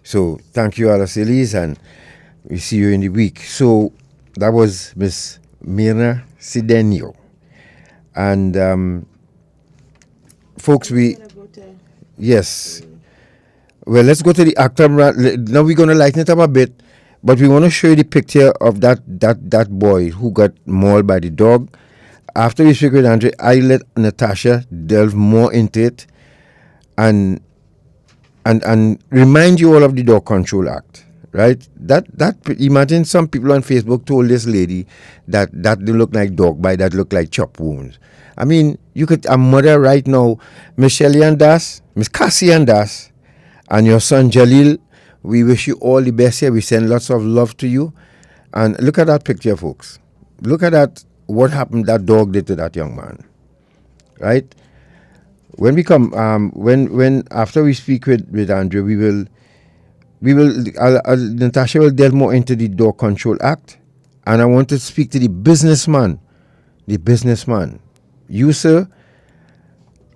so thank you, Araceli, and we see you in the week. So that was Miss Mirna Cedeno. And folks, yes. Well, let's go to the actor. Now we're going to lighten it up a bit, but we want to show you the picture of that boy who got mauled by the dog. After we speak with Andre, I let Natasha delve more into it and remind you all of the Dog Control Act, right? That imagine some people on Facebook told this lady that they look like dog bite, that look like chop wounds. I mean, you could a mother right now, Miss Shelley and Das, Miss Cassie and Das, and your son Jalil. We wish you all the best here. We send lots of love to you. And look at that picture, folks. Look at that. What happened that dog did to that young man, right? When we come, when after we speak with Andrew, we will Natasha will delve more into the Dog Control Act, and I want to speak to the businessman. You, sir,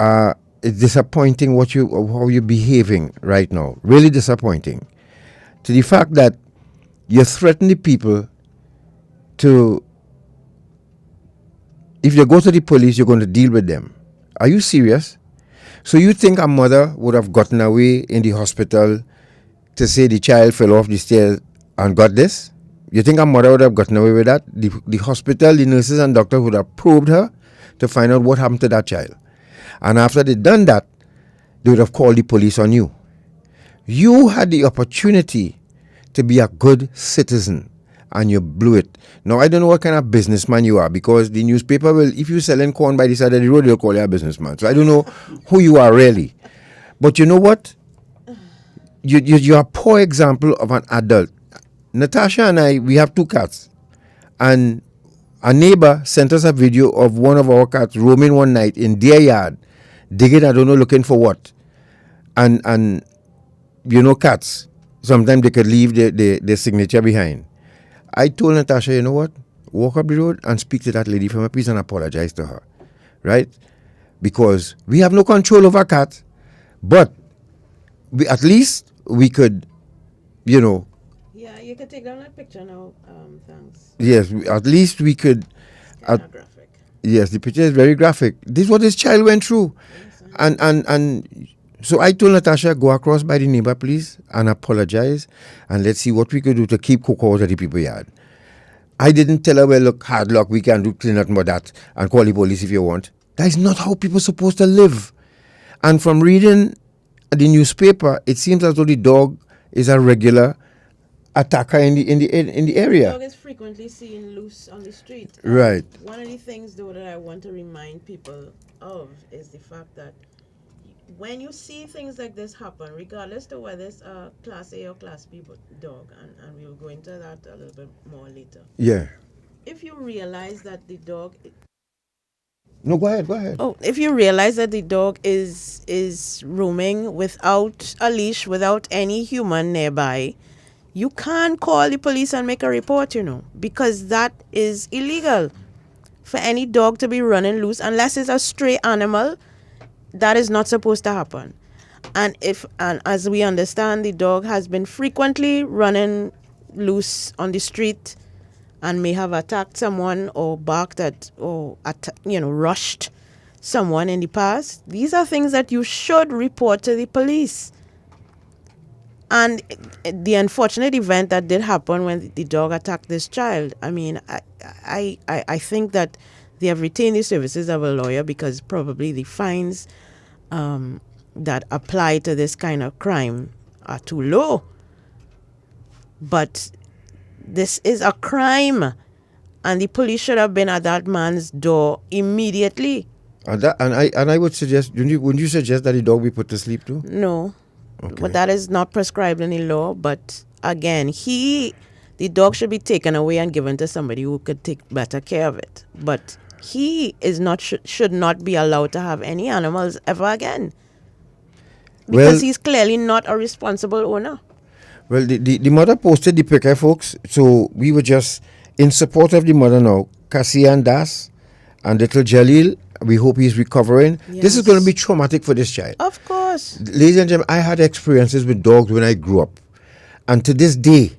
it's disappointing how you're behaving right now. Really disappointing. To the fact that you threaten the people to. If you go to the police, you're going to deal with them. Are you serious? So you think a mother would have gotten away in the hospital to say the child fell off the stairs and got this? You think a mother would have gotten away with that? The hospital, the nurses and doctors would have probed her to find out what happened to that child. And after they'd done that, they would have called the police on you. You had the opportunity to be a good citizen, and you blew it. Now, I don't know what kind of businessman you are, because the newspaper will, if you're selling corn by the side of the road, they'll call you a businessman. So I don't know who you are really. But you know what? You're a poor example of an adult. Natasha and I, we have 2 cats. And A neighbor sent us a video of one of our cats roaming one night in their yard, digging, I don't know, looking for what. And you know, cats, sometimes they could leave their signature behind. I told Natasha, you know what? Walk up the road and speak to that lady from a piece and apologize to her. Right? Because we have no control over cats, but at least we could, you know. Yeah, you can take down that picture now. Thanks. Yes, at least we could. Graphic. Yes, the picture is very graphic. This is what this child went through. And so I told Natasha, go across by the neighbor, please, and apologize, and let's see what we could do to keep cocoa out of the people's yard. I didn't tell her, well, look, hard luck, we can do nothing but that, and call the police if you want. That is not how people are supposed to live. And from reading the newspaper, it seems as though the dog is a regular attacker in the area. The dog is frequently seen loose on the street. Right. One of the things, though, that I want to remind people of is the fact that when you see things like this happen, regardless of whether it's a Class A or Class B dog, and we'll go into that a little bit more later. Yeah. If you realize that the dog... No, go ahead. Oh, if you realize that the dog is roaming without a leash, without any human nearby, you can't call the police and make a report, because that is illegal. For any dog to be running loose, unless it's a stray animal, that is not supposed to happen. And as we understand, the dog has been frequently running loose on the street and may have attacked someone or barked at or rushed someone in the past. These are things that you should report to the police. And the unfortunate event that did happen when the dog attacked this child, I mean, I think that they have retained the services of a lawyer because probably the fines that apply to this kind of crime are too low. But this is a crime, and the police should have been at that man's door immediately. And I would suggest, would you suggest that the dog be put to sleep too? No. Okay. But that is not prescribed in the law. But again, the dog should be taken away and given to somebody who could take better care of it. But he should not be allowed to have any animals ever again. Because he's clearly not a responsible owner. Well, the mother posted the picture, folks. So we were just in support of the mother now. Cassia Das and little Jalil. We hope he's recovering. Yes. This is going to be traumatic for this child. Of course. Ladies and gentlemen, I had experiences with dogs when I grew up. And to this day,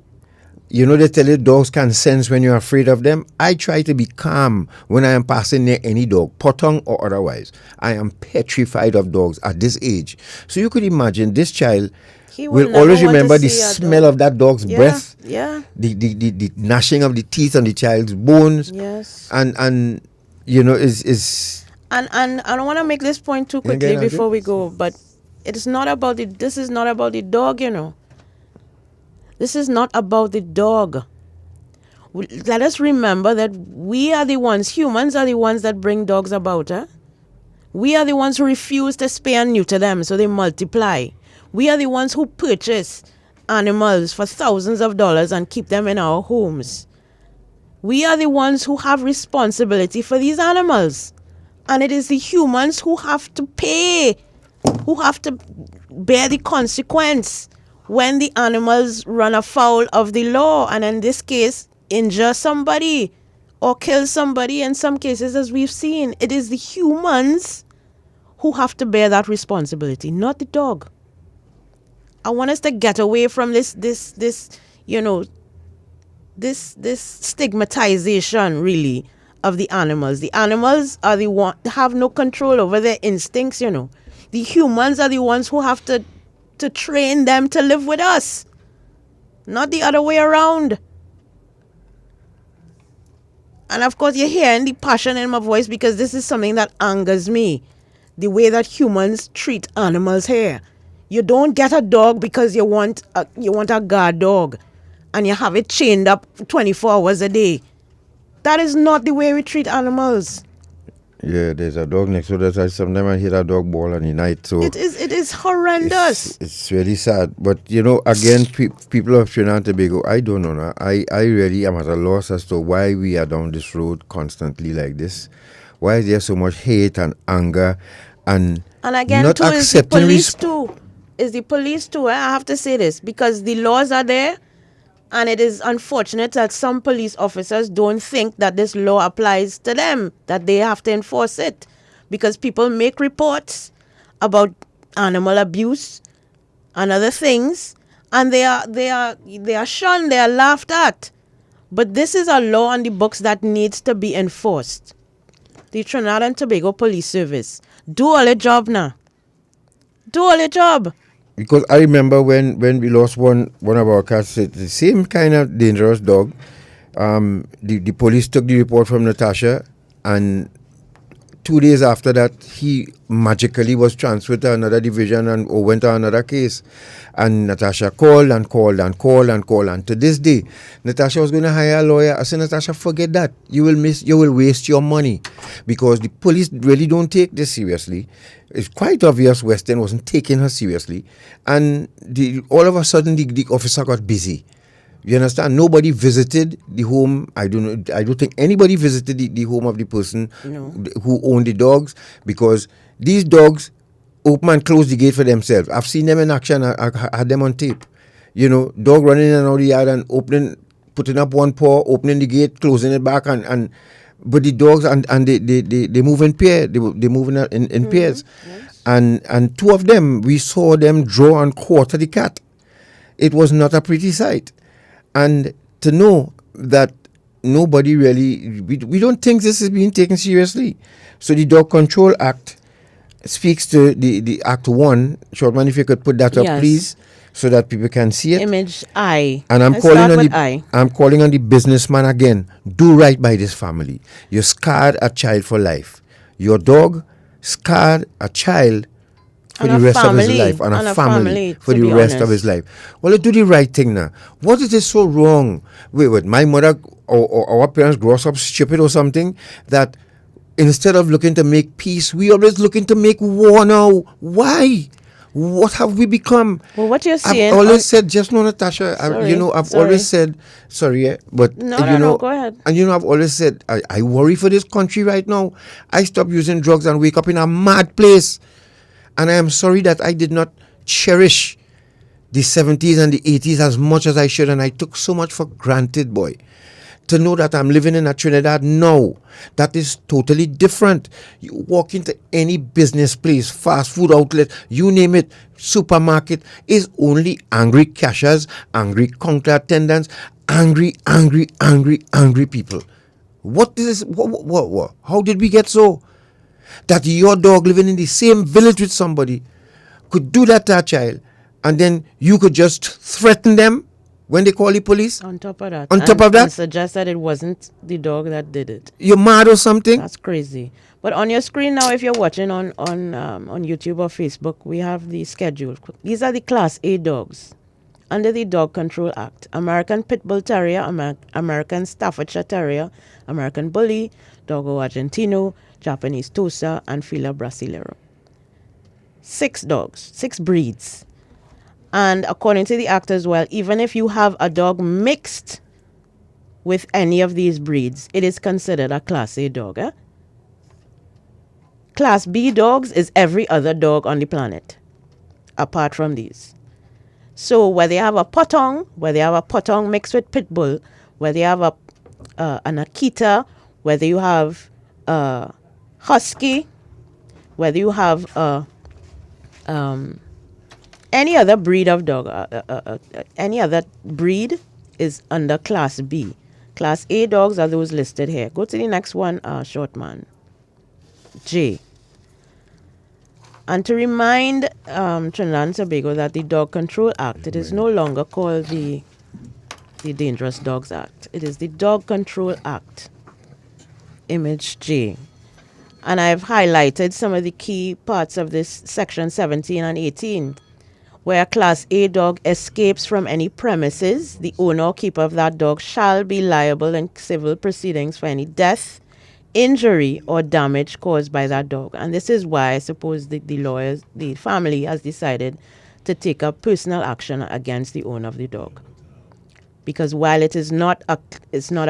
they tell you dogs can sense when you're afraid of them. I try to be calm when I am passing near any dog, potong or otherwise. I am petrified of dogs at this age. So you could imagine this child will always remember the smell of that dog's breath. Yeah. The gnashing of the teeth on the child's bones. Yes. And is And I don't want to make this point too quickly before we go, but this is not about the dog, This is not about the dog. Let us remember that we are the ones, humans are the ones that bring dogs about. We are the ones who refuse to spay and neuter them so they multiply. We are the ones who purchase animals for thousands of dollars and keep them in our homes. We are the ones who have responsibility for these animals. And it is the humans who have to pay, who have to bear the consequence when the animals run afoul of the law, and in this case, injure somebody or kill somebody. In some cases, as we've seen, it is the humans who have to bear that responsibility, not the dog. I want us to get away from this stigmatization, really, of the animals. The animals are the one have no control over their instincts, The humans are the ones who have to train them to live with us, not the other way around. And of course, you're hearing the passion in my voice because this is something that angers me. The way that humans treat animals here. You don't get a dog because you want a guard dog and you have it chained up 24 hours a day. That is not the way we treat animals. Yeah, there's a dog next door. Sometimes I hear that dog bawl in the night. So It is horrendous. it's really sad. But again, people of Trinidad and Tobago, I don't know. Now. I really am at a loss as to why we are down this road constantly like this. Why is there so much hate and anger and again, not too, is the accepting police too. Is the police too? I have to say this because the laws are there, and it is unfortunate that some police officers don't think that this law applies to them, that they have to enforce it, because people make reports about animal abuse and other things, and they are shunned, they are laughed at. But this is a law on the books that needs to be enforced. The Trinidad and Tobago Police Service, do all your job now. Do all your job. Because I remember when we lost one of our cats, the same kind of dangerous dog. The police took the report from Natasha, and 2 days after that, he magically was transferred to another division and went to another case. And Natasha called and called and called and called. And to this day, Natasha was going to hire a lawyer. I said, Natasha, forget that. You will waste your money, because the police really don't take this seriously. It's quite obvious Western wasn't taking her seriously. And all of a sudden, the officer got busy. You understand? Nobody visited the home. I don't think anybody visited the home of the person who owned the dogs, because these dogs open and close the gate for themselves. I've seen them in action. I had them on tape. Dog running in and out of the yard and putting up one paw, opening the gate, closing it back, but the dogs and they move in pairs. They move in pairs, yes. and two of them, we saw them draw and quarter the cat. It was not a pretty sight. And to know that nobody really, we don't think this is being taken seriously. So the Dog Control Act speaks to the Act 1. Shortman, if you could put that up, please, so that people can see it. Image I. And I'm calling on the businessman again. Do right by this family. You scarred a child for life. Your dog scarred a child for the rest of his life, and a family for the rest of his life. Well, let's do the right thing now. What is this so wrong? Wait, my mother or our parents grow up stupid or something, that instead of looking to make peace, we always looking to make war now. Why? What have we become? Well, what you're saying, I've always said, just know, Natasha, I've always said, but no, go ahead. And I've always said, I worry for this country right now. I stopped using drugs and wake up in a mad place. And I am sorry that I did not cherish the 70s and the 80s as much as I should. And I took so much for granted, boy. To know that I'm living in a Trinidad now, that is totally different. You walk into any business place, fast food outlet, you name it, supermarket, is only angry cashiers, angry counter attendants, angry people. What is this? What? How did we get so? That your dog living in the same village with somebody could do that to a child, and then you could just threaten them when they call the police? On top of that. And suggest that it wasn't the dog that did it. You're mad or something? That's crazy. But on your screen now, if you're watching on YouTube or Facebook, we have the schedule. These are the Class A dogs under the Dog Control Act. American Pit Bull Terrier, American Staffordshire Terrier, American Bully, Dogo Argentino, Japanese Tosa, and Fila Brasileiro. 6 dogs, 6 breeds. And according to the Act as well, even if you have a dog mixed with any of these breeds, it is considered a Class A dog. Class B dogs is every other dog on the planet, apart from these. So whether you have a potong, mixed with pit bull, whether you have an Akita, whether you have a husky, whether you have any other breed of dog, any other breed is under Class B. Class A dogs are those listed here. Go to the next one, short man. J. And to remind Trinidad and Tobago that the Dog Control Act, it is no longer called the Dangerous Dogs Act. It is the Dog Control Act. Image J. And I've highlighted some of the key parts of this section 17 and 18. Where a Class A dog escapes from any premises, the owner or keeper of that dog shall be liable in civil proceedings for any death, injury or damage caused by that dog. And this is why I suppose the lawyers, the family has decided to take up personal action against the owner of the dog. Because while it's not a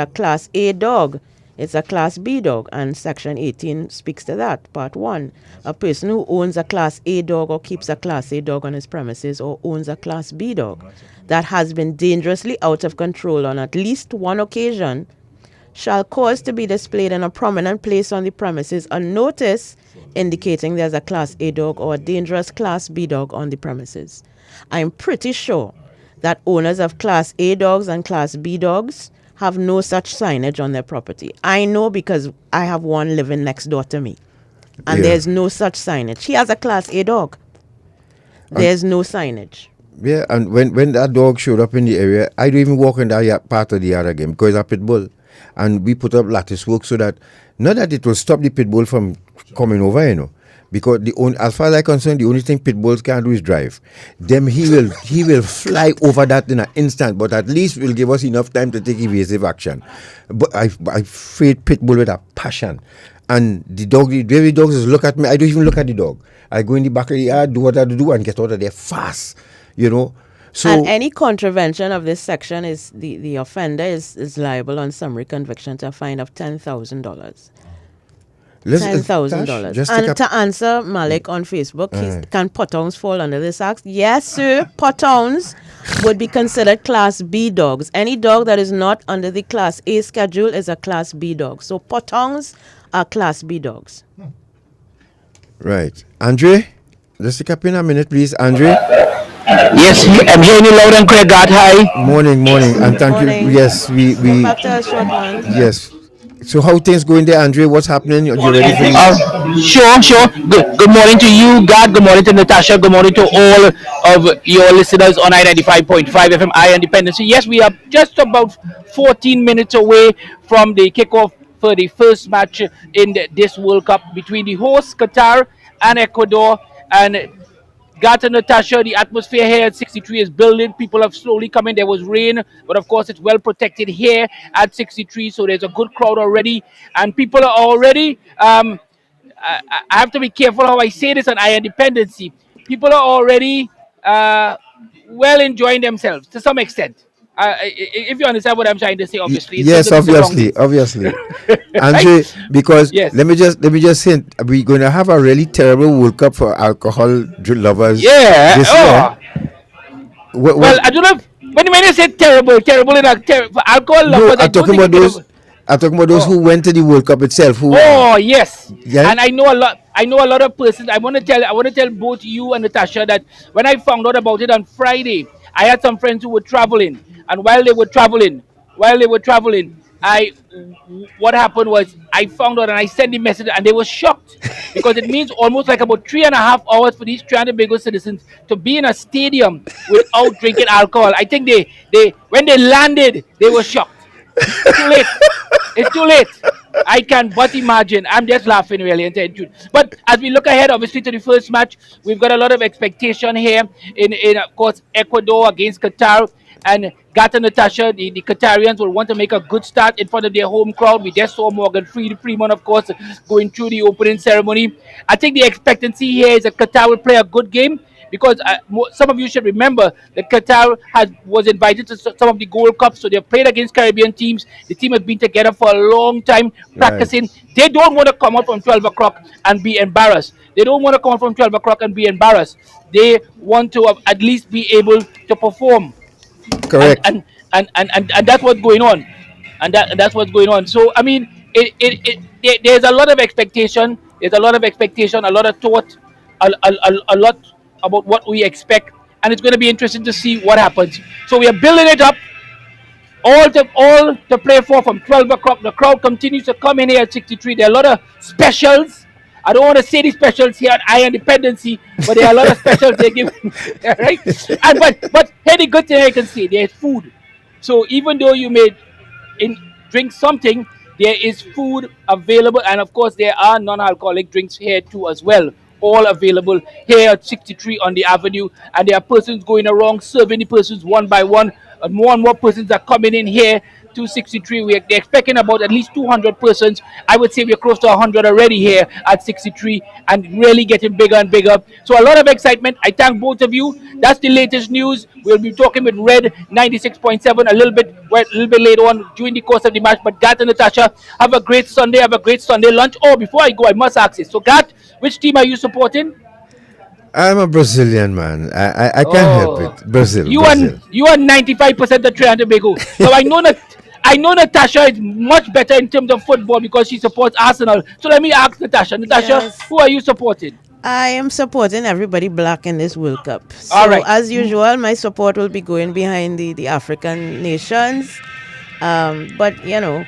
Class A dog, it's a Class B dog, and Section 18 speaks to that. Part 1, a person who owns a Class A dog or keeps a Class A dog on his premises or owns a Class B dog that has been dangerously out of control on at least one occasion shall cause to be displayed in a prominent place on the premises a notice indicating there's a Class A dog or a dangerous Class B dog on the premises. I'm pretty sure that owners of Class A dogs and Class B dogs have no such signage on their property. I know because I have one living next door to me. And there's no such signage. He has a Class A dog. There's no signage. Yeah, and when that dog showed up in the area, I don't even walk in that part of the yard again because it's a pit bull. And we put up lattice work so that, not that it will stop the pit bull from coming over, you know. Because as far as I'm concerned, the only thing pit bulls can do is drive. Then he will fly over that in an instant, but at least will give us enough time to take evasive action. But I feed pit bull with a passion. And the baby dogs just look at me. I don't even look at the dog. I go in the back of the yard, do what I have to do, and get out of there fast. You know. So, and any contravention of this section is the offender is liable on summary conviction to a fine of $10,000. $10,000. And to answer Malik on Facebook, can pothounds fall under this act? Yes, sir. Pothounds would be considered Class B dogs. Any dog that is not under the Class A schedule is a Class B dog. So pothounds are Class B dogs. Right. Andre, just take up in a minute, please. Andre? Yes, I'm hearing you loud and clear. God, hi. Morning. And thank you. Yes, we yes. So how things going there, Andre? What's happening? You ready for this? Sure. Good morning to you, God. Good morning to Natasha. Good morning to all of your listeners on I-95.5 FM, Dependency. Yes, we are just about 14 minutes away from the kickoff for the first match in this World Cup between the hosts, Qatar and Ecuador. And Gata Natasha, the atmosphere here at 63 is building. People have slowly come in. There was rain, but of course it's well protected here at 63, so there's a good crowd already. And people are already, I have to be careful how I say this on Dependency. People are already well enjoying themselves to some extent. If you understand what I'm trying to say, obviously. Yes, obviously. Andre, because let me just say, we're going to have a really terrible World Cup for alcohol lovers. Yeah. This year. Well, I don't know. When you say terrible in for alcohol lovers, I'm talking about those who went to the World Cup itself. Yes. Yeah? And I know a lot of persons. I want to tell both you and Natasha that when I found out about it on Friday, I had some friends who were traveling. And while they were traveling, what happened was I found out and I sent the message and they were shocked because it means almost like about 3.5 hours for these Trinidad and Tobago citizens to be in a stadium without drinking alcohol. I think they when they landed, they were shocked. It's too late. I can but imagine. I'm just laughing really and telling you. But as we look ahead, obviously, to the first match, we've got a lot of expectation here in of course, Ecuador against Qatar. And Gata Natasha, the Qatarians will want to make a good start in front of their home crowd. We just saw Morgan Freeman, of course, going through the opening ceremony. I think the expectancy here is that Qatar will play a good game because some of you should remember that Qatar was invited to some of the Gold Cups, so they've played against Caribbean teams. The team has been together for a long time practicing. Right. They don't want to come out from 12 o'clock and be embarrassed. They want to at least be able to perform. Correct. And that's what's going on. And that's what's going on. So, I mean, there's a lot of expectation. There's a lot of thought, a lot about what we expect. And it's going to be interesting to see what happens. So we are building it up. All to play for from 12 o'clock. The crowd continues to come in here at 63. There are a lot of specials. I don't want to say the specials here at Dependency, but there are a lot of specials they're giving, right? And but hey, the good thing I can say, there's food. So even though you may drink something, there is food available, and of course there are non-alcoholic drinks here too as well, all available here at 63 on the avenue. And there are persons going around serving the persons one by one, and more persons are coming in here 263. They're expecting about at least 200 persons. I would say we're close to 100 already here at 63 and really getting bigger and bigger. So a lot of excitement. I thank both of you. That's the latest news. We'll be talking with Red 96.7 a little bit later on during the course of the match. But Gat and Natasha, have a great Sunday. Have a great Sunday lunch. Oh, before I go, I must ask this. So Gat, which team are you supporting? I'm a Brazilian man. I can't help it. Brazil. You Brazil. are 95% of Trinidad and Tobago. So I know Natasha is much better in terms of football because she supports Arsenal. So let me ask Natasha. Natasha, who are you supporting? I am supporting everybody black in this World Cup. So All right. as usual, my support will be going behind the African nations. But you know,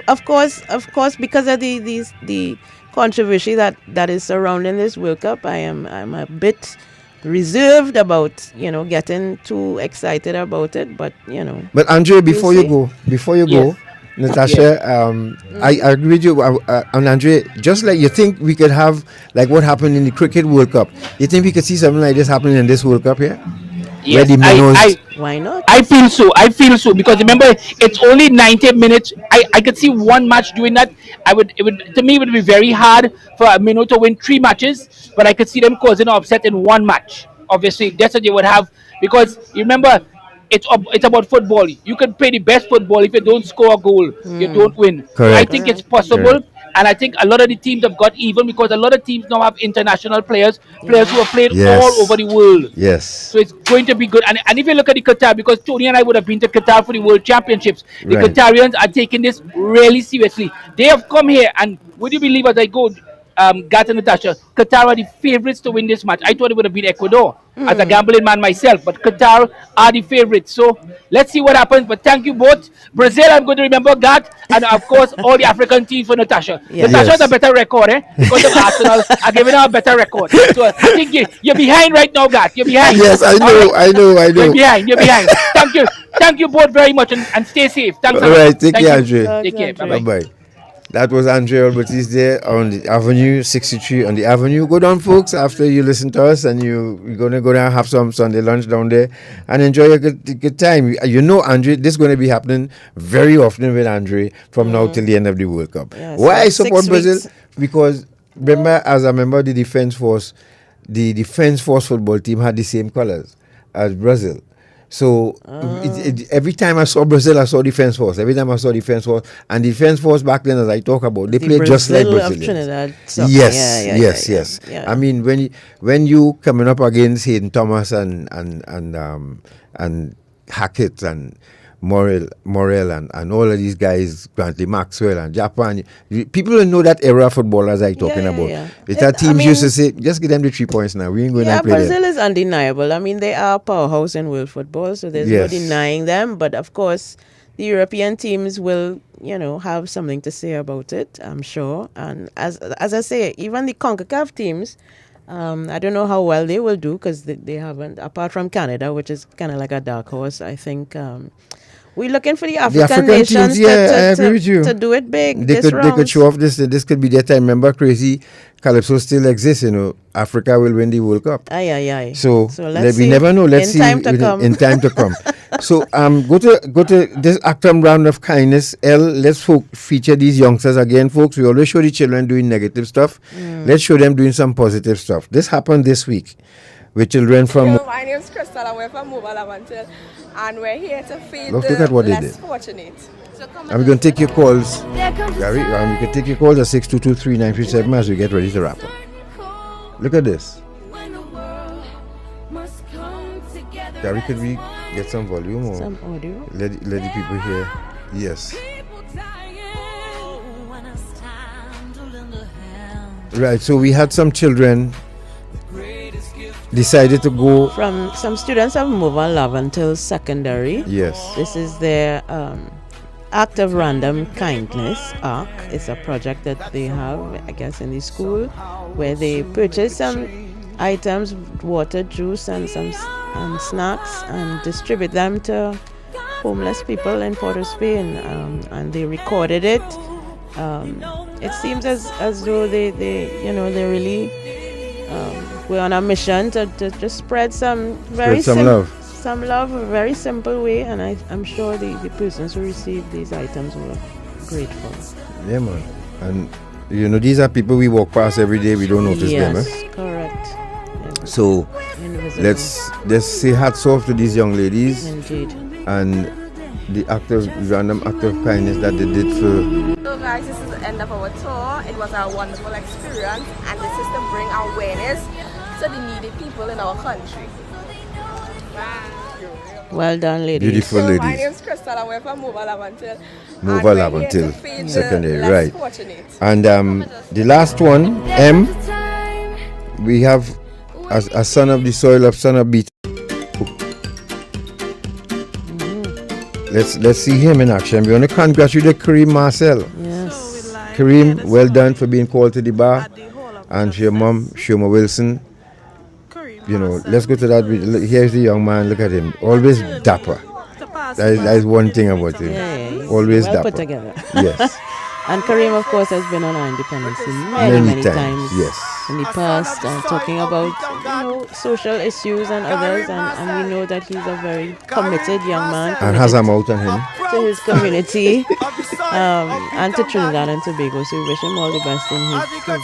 of course, because of the controversy that is surrounding this World Cup, I'm a bit reserved about getting too excited about it. But But Andre, before you go, Natasha, I agree with you. And Andre, just like you think we could have like what happened in the Cricket World Cup, you think we could see something like this happening in this World Cup here? Yes, why not? I feel so because remember it's only 90 minutes. I could see one match doing that. To me it would be very hard for a Minnow to win 3 matches, but I could see them causing an upset in one match. Obviously, that's what they would have because remember it's about football. You can play the best football if you don't score a goal, you don't win. Correct. I think it's possible. Correct. And I think a lot of the teams have got even because a lot of teams now have international players who have played all over the world. Yes. So it's going to be good. And if you look at the Qatar, because Tony and I would have been to Qatar for the World Championships, the Right. Qatarians are taking this really seriously. They have come here, and would you believe as I go, Gat and Natasha, Qatar are the favorites to win this match. I thought it would have been Ecuador as a gambling man myself, but Qatar are the favorites. So let's see what happens. But thank you both. Brazil, I'm going to remember Gat, and of course all the African teams for Natasha. Yes. Natasha has Yes. a better record, because of Arsenal. I'm giving her a better record. So I think you're behind right now, Gat. You're behind. Yes, I know, All right? I know. You're behind. Thank you both very much, and stay safe. Thanks. All right, take Thank care, you. Andre. Take care. Bye-bye. Bye-bye. That was Andre Albertis there on the Avenue 63 on the Avenue. Go down, folks, after you listen to us, and you're gonna go down and have some Sunday lunch down there and enjoy a good time. You know, Andre, this is going to be happening very often with Andre from now till the end of the World Cup. Yeah, Why I so support 6 Brazil? weeks. Because remember, as a member of the Defense Force football team had the same colors as Brazil. So every time I saw Brazil, I saw Defense Force. Every time I saw Defense Force, and Defense Force back then, as I talk about, they played just like Brazil of Brazilians. Trinidad. So, Yes. yeah. I mean, when you coming up against Hayden Thomas and Hackett and Morel and all of these guys, Grantley Maxwell and Japan, people don't know that era of footballers I'm talking about. Yeah. It's that teams used to say, just give them the 3 points now. We ain't going to play Brazil them. is undeniable. I mean, they are a powerhouse in world football, so there's Yes. no denying them. But of course, the European teams will, have something to say about it, I'm sure. And as I say, even the CONCACAF teams, I don't know how well they will do because they haven't, apart from Canada, which is kind of like a dark horse. I think we're looking for the African nations teams, I agree with you. to do it big. They could show off this. This could be their time. Remember, crazy Calypso still exists. Africa will win the World Cup. Aye. So let's we see. never know. Let's In see time to come. in time to come. So go to this Actum round of kindness. Let's feature these youngsters again, folks. We always show the children doing negative stuff. Let's show them doing some positive stuff. This happened this week with children from. My name is Crystal and we're from Mobile Avantil, and we're here to feed Look the at what they less did. fortunate. And we're going to take your calls, Gary. And we can take your calls at 6223937 as we get ready to wrap up. Look at this. Gary, could we get some volume or some audio? Let the people hear? Yes. Right. So we had some children decided to go from some students of Mobile Avantil Secondary. Yes. This is their Act of Random Kindness ARC. It's a project that they have, I guess, in the school where they purchase some items, water, juice, and some snacks, and distribute them to homeless people in Port of Spain. And they recorded it. It seems as though they really were on a mission to just spread some very some love. some love, a very simple way, and I'm sure the persons who receive these items were grateful. Yeah, man. And you know, these are people we walk past every day. We don't notice them. Yes, correct. Yes. So let's say hats off to these young ladies. Indeed. And the random act of kindness that they did for. So guys, this is the end of our tour. It was a wonderful experience, and this is to bring awareness to the needy people in our country. Well done, ladies. Beautiful So ladies. my name is Crystal, and we're from Mova Lavantil. Mova Lavantil, secondary, right. And the last one, M, we have a son of the soil, of son of beat. Let's see him in action. We want to congratulate Kareem Marcel. Yes. Kareem, well done for being called to the bar. And your mom, Shoma Wilson. You know, let's go to that. Here's the young man. Look at him. Always dapper. That is one thing about him. Yeah. Always well dapper. Put together. Yes. And Kareem, of course, has been on our Independency many times. Yes. In the past, talking about social issues and others, and we know that he's a very committed young man. And has a mouth on him. To his community and to Trinidad and Tobago. So we wish him all the best in his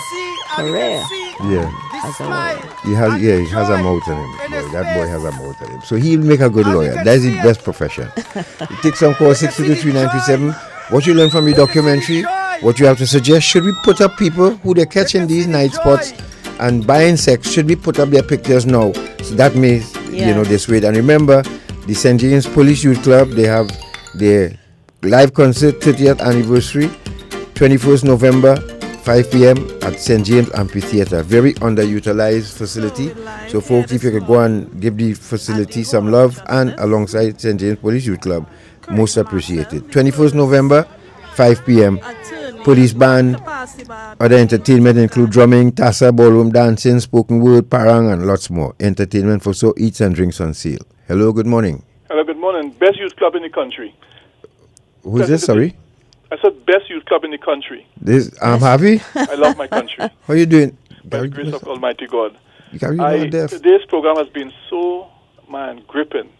career. Yeah. As a lawyer. He has a mouth on him. Boy, that boy has a mouth on him. So he'll make a good lawyer. That's his best profession. He takes some call 623-937. What you learn from the documentary, what you have to suggest, should we put up people who they catch in these night spots and buying sex, should we put up their pictures now? So that may, dissuade. And remember, the St. James Police Youth Club, they have their live concert, 30th anniversary, 21st November, 5 p.m. at St. James Amphitheatre. Very underutilized facility. So folks, if you could go and give the facility some love, and alongside St. James Police Youth Club, most appreciated. 21st November, 5 p.m. Police band. Other entertainment include drumming, tassa, ballroom dancing, spoken word, parang, and lots more. Entertainment for so eats and drinks on sale. Hello, good morning. Hello, good morning. Best youth club in the country. Who's this? Sorry? I said best youth club in the country. I'm happy. I love my country. How you doing? By the grace of Almighty God. Today's program has been so, gripping.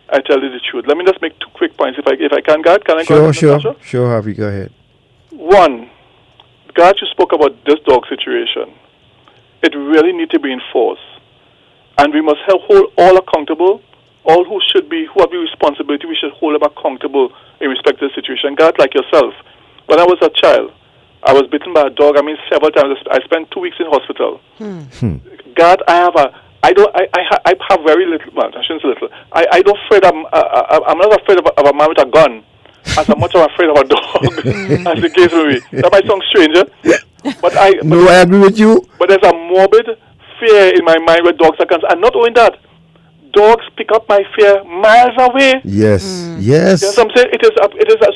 I tell you the truth. Let me just make 2 quick points. If I can, God, can I go ahead? Sure, Harvey, go ahead. One, God, you spoke about this dog situation. It really needs to be enforced. And we must hold all accountable. All who have the responsibility, we should hold them accountable in respect to the situation. God, like yourself, when I was a child, I was bitten by a dog. Several times. I spent 2 weeks in hospital. God, I have very little. Well, I shouldn't say little. I'm not afraid of a man with a gun, as much as I'm afraid of a dog, as the case may be. That might sound strange, but I agree with you. But there's a morbid fear in my mind with dogs are concerned, and not only that, dogs pick up my fear miles away. Yes. Yes, I'm saying it is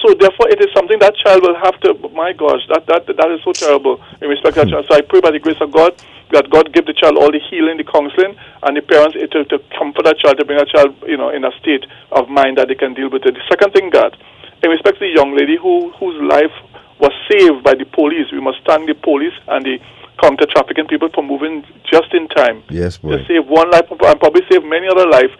so. Therefore, it is something that child will have to. My gosh, that is so terrible in respect to that child. So I pray by the grace of God that God give the child all the healing, the counseling, and the parents to comfort that child, to bring that child, in a state of mind that they can deal with it. The second thing, God, in respect to the young lady whose life was saved by the police, we must thank the police and the counter trafficking people for moving just in time. Yes, boy. They save one life and probably save many other lives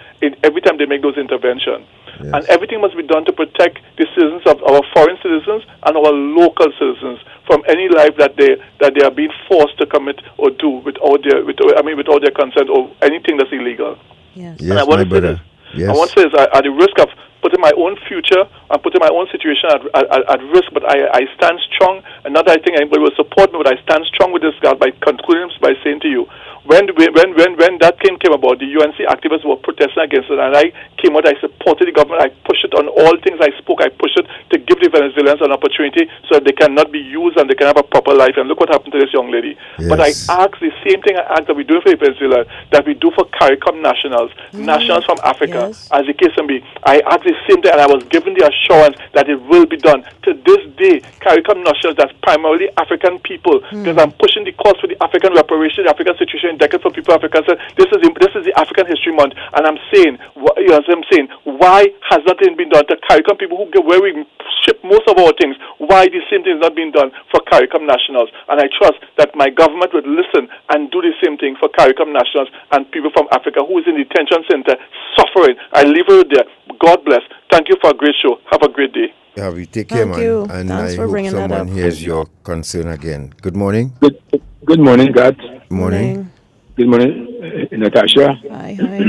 every time they make those interventions. Yes. And everything must be done to protect the citizens of our foreign citizens and our local citizens from any life that they are being forced to commit or do without their consent or anything that's illegal. Yes, and I want to say this. Yes. I want to say this, at the risk of putting my own future and putting my own situation at risk, but I stand strong, and not that I think anybody will support me, but I stand strong with this, God, by concluding by saying to you, when that came about, the UNC activists were protesting against it, and I came out, I supported the government, I pushed it on all things I spoke, I pushed it to give the Venezuelans an opportunity so that they cannot be used and they can have a proper life, and look what happened to this young lady. Yes. But I ask the same thing that we do for Venezuela, that we do for CARICOM nationals, nationals from Africa, as the case may be. I ask the same thing, and I was given the assurance that it will be done. To this day, CARICOM nationals, that's primarily African people, because I'm pushing the cause for the African reparation, the African situation, decade for people Africa. So this is the African History Month, and I'm saying, why has nothing been done to CARICOM people where we ship most of our things? Why the same thing is not being done for CARICOM nationals? And I trust that my government would listen and do the same thing for CARICOM nationals and people from Africa who is in the detention center suffering. I leave her there. God bless. Thank you for a great show. Have a great day. Yeah, we take care, Thank man. you. And Thanks I for hope bringing that someone up. hears your concern again. Good morning. Good morning, God. Morning. Good morning, Natasha. Hi, hi.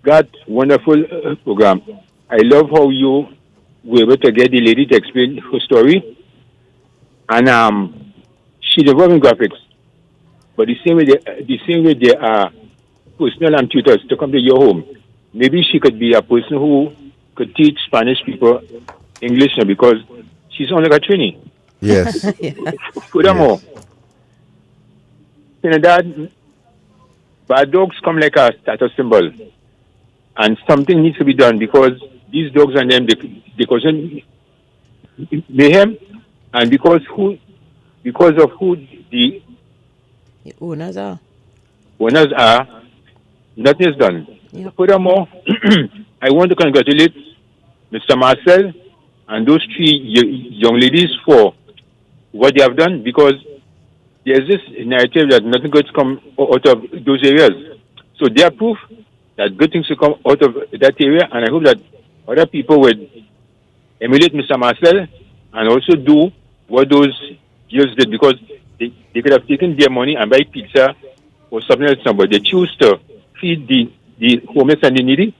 God, wonderful program. I love how you were able to get the lady to explain her story. And she's involved in graphics. But the same way there are personal and tutors to come to your home. Maybe she could be a person who could teach Spanish people English now because she's only got training. Yes. Furthermore, Trinidad, bad dogs come like a status symbol. And something needs to be done because these dogs and them, they cause mayhem. And because of who the owners are, nothing is done. Yep. Furthermore, I want to congratulate Mr. Marcel and those three young ladies for what they have done because there's this narrative that nothing good come out of those areas. So they are proof that good things will come out of that area, and I hope that other people would emulate Mr. Marcel and also do what those girls did because they could have taken their money and buy pizza or something else, but they choose to feed the homeless and the needy.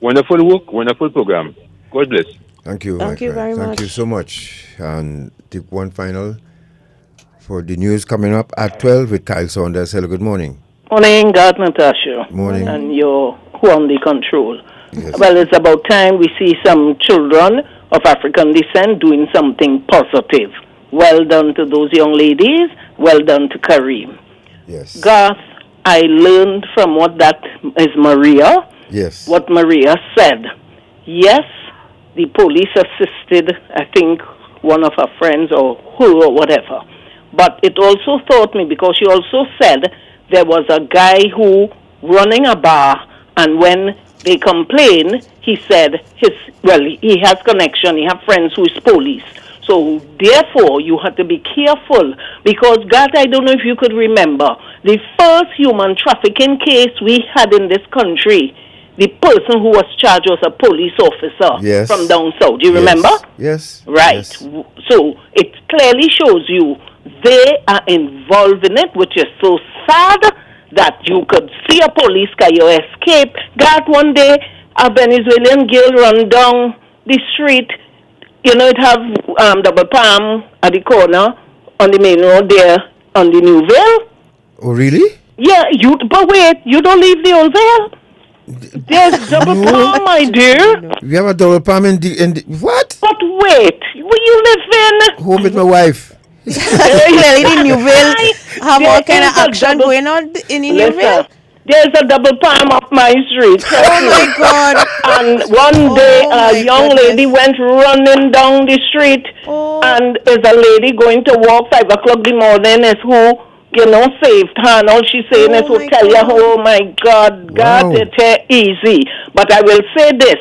Wonderful work, wonderful program. God bless. Thank you. Thank you very Thank much. you so much. And take one final for the news coming up at 12 with Kyle Saunders. Hello, good morning. Morning, God, Natasha. Morning. And your quality control. Yes. Well, it's about time we see some children of African descent doing something positive. Well done to those young ladies. Well done to Kareem. Yes. Garth, I learned from what that is Maria. Yes. What Maria said. Yes, the police assisted, I think, one of her friends or who or whatever. But it also taught me, because she also said there was a guy who running a bar, and when they complained, he said he has connection, he has friends who is police. So therefore, you have to be careful because, God, I don't know if you could remember, the first human trafficking case we had in this country, the person who was charged was a police officer from down south. Do you remember? Yes. Right. Yes. So it clearly shows you they are involved in it, which is so sad that you could see a police car, you escape. God, one day, a Venezuelan girl run down the street. You know, it have double palm at the corner on the main road there on the New Vale. Oh, really? Yeah, but wait, you don't leave the old Vale? There's double palm, my dear. We have a double palm in the what? But wait, where you live in? Home with my wife. Really, the New Vale have all kind of action going on in the New Vale? There's a double palm up my street. Oh my God. And one day a young lady went running down the street and is a lady going to walk 5 o'clock in the morning is who, saved her. And all she's saying is who tell you, oh my God, God, it's easy. But I will say this.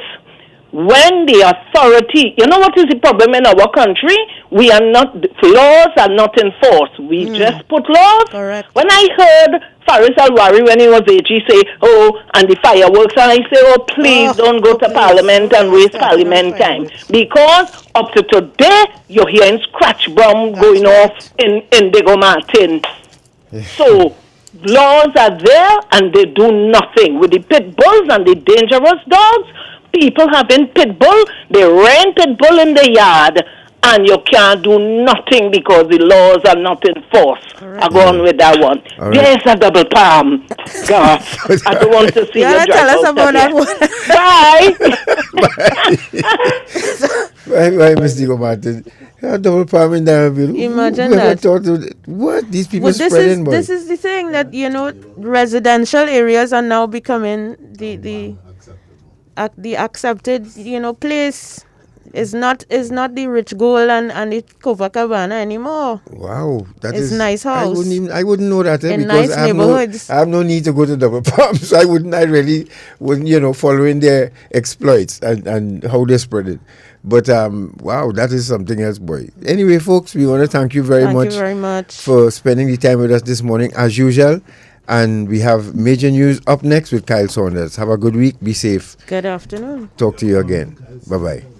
When the authority, you know what is the problem in our country? Laws are not enforced. We just put laws. Correct. When I heard Faris Alwari when he was AG say, and the fireworks, and I say, please don't go to Parliament and waste Parliament time. Because up to today, you're hearing scratch bomb going off in Diego Martin. So, laws are there and they do nothing. With the pit bulls and the dangerous dogs, people having pit bull, they rent pit bull in the yard, and you can't do nothing because the laws are not enforced. I go on with that one. All right. There's a double palm. God, I don't want to see you drive tell us out about of that here. Why, Miss Diego Martin? A double palm in Darrenville. Imagine Whoever that. thought what? These people But spreading, boy. this is the thing that, residential areas are now becoming the accepted, place. Is not the rich gold and the Copacabana anymore. Wow, It's nice house. I wouldn't know that In because nice I neighborhoods. have no need to go to double palms. I really wouldn't, following their exploits and how they spread it. But wow, that is something else, boy. Anyway, folks, we want to thank you very much Thank you very much for spending the time with us this morning, as usual. And we have major news up next with Kyle Saunders. Have a good week. Be safe. Good afternoon. Talk to you again. Bye-bye.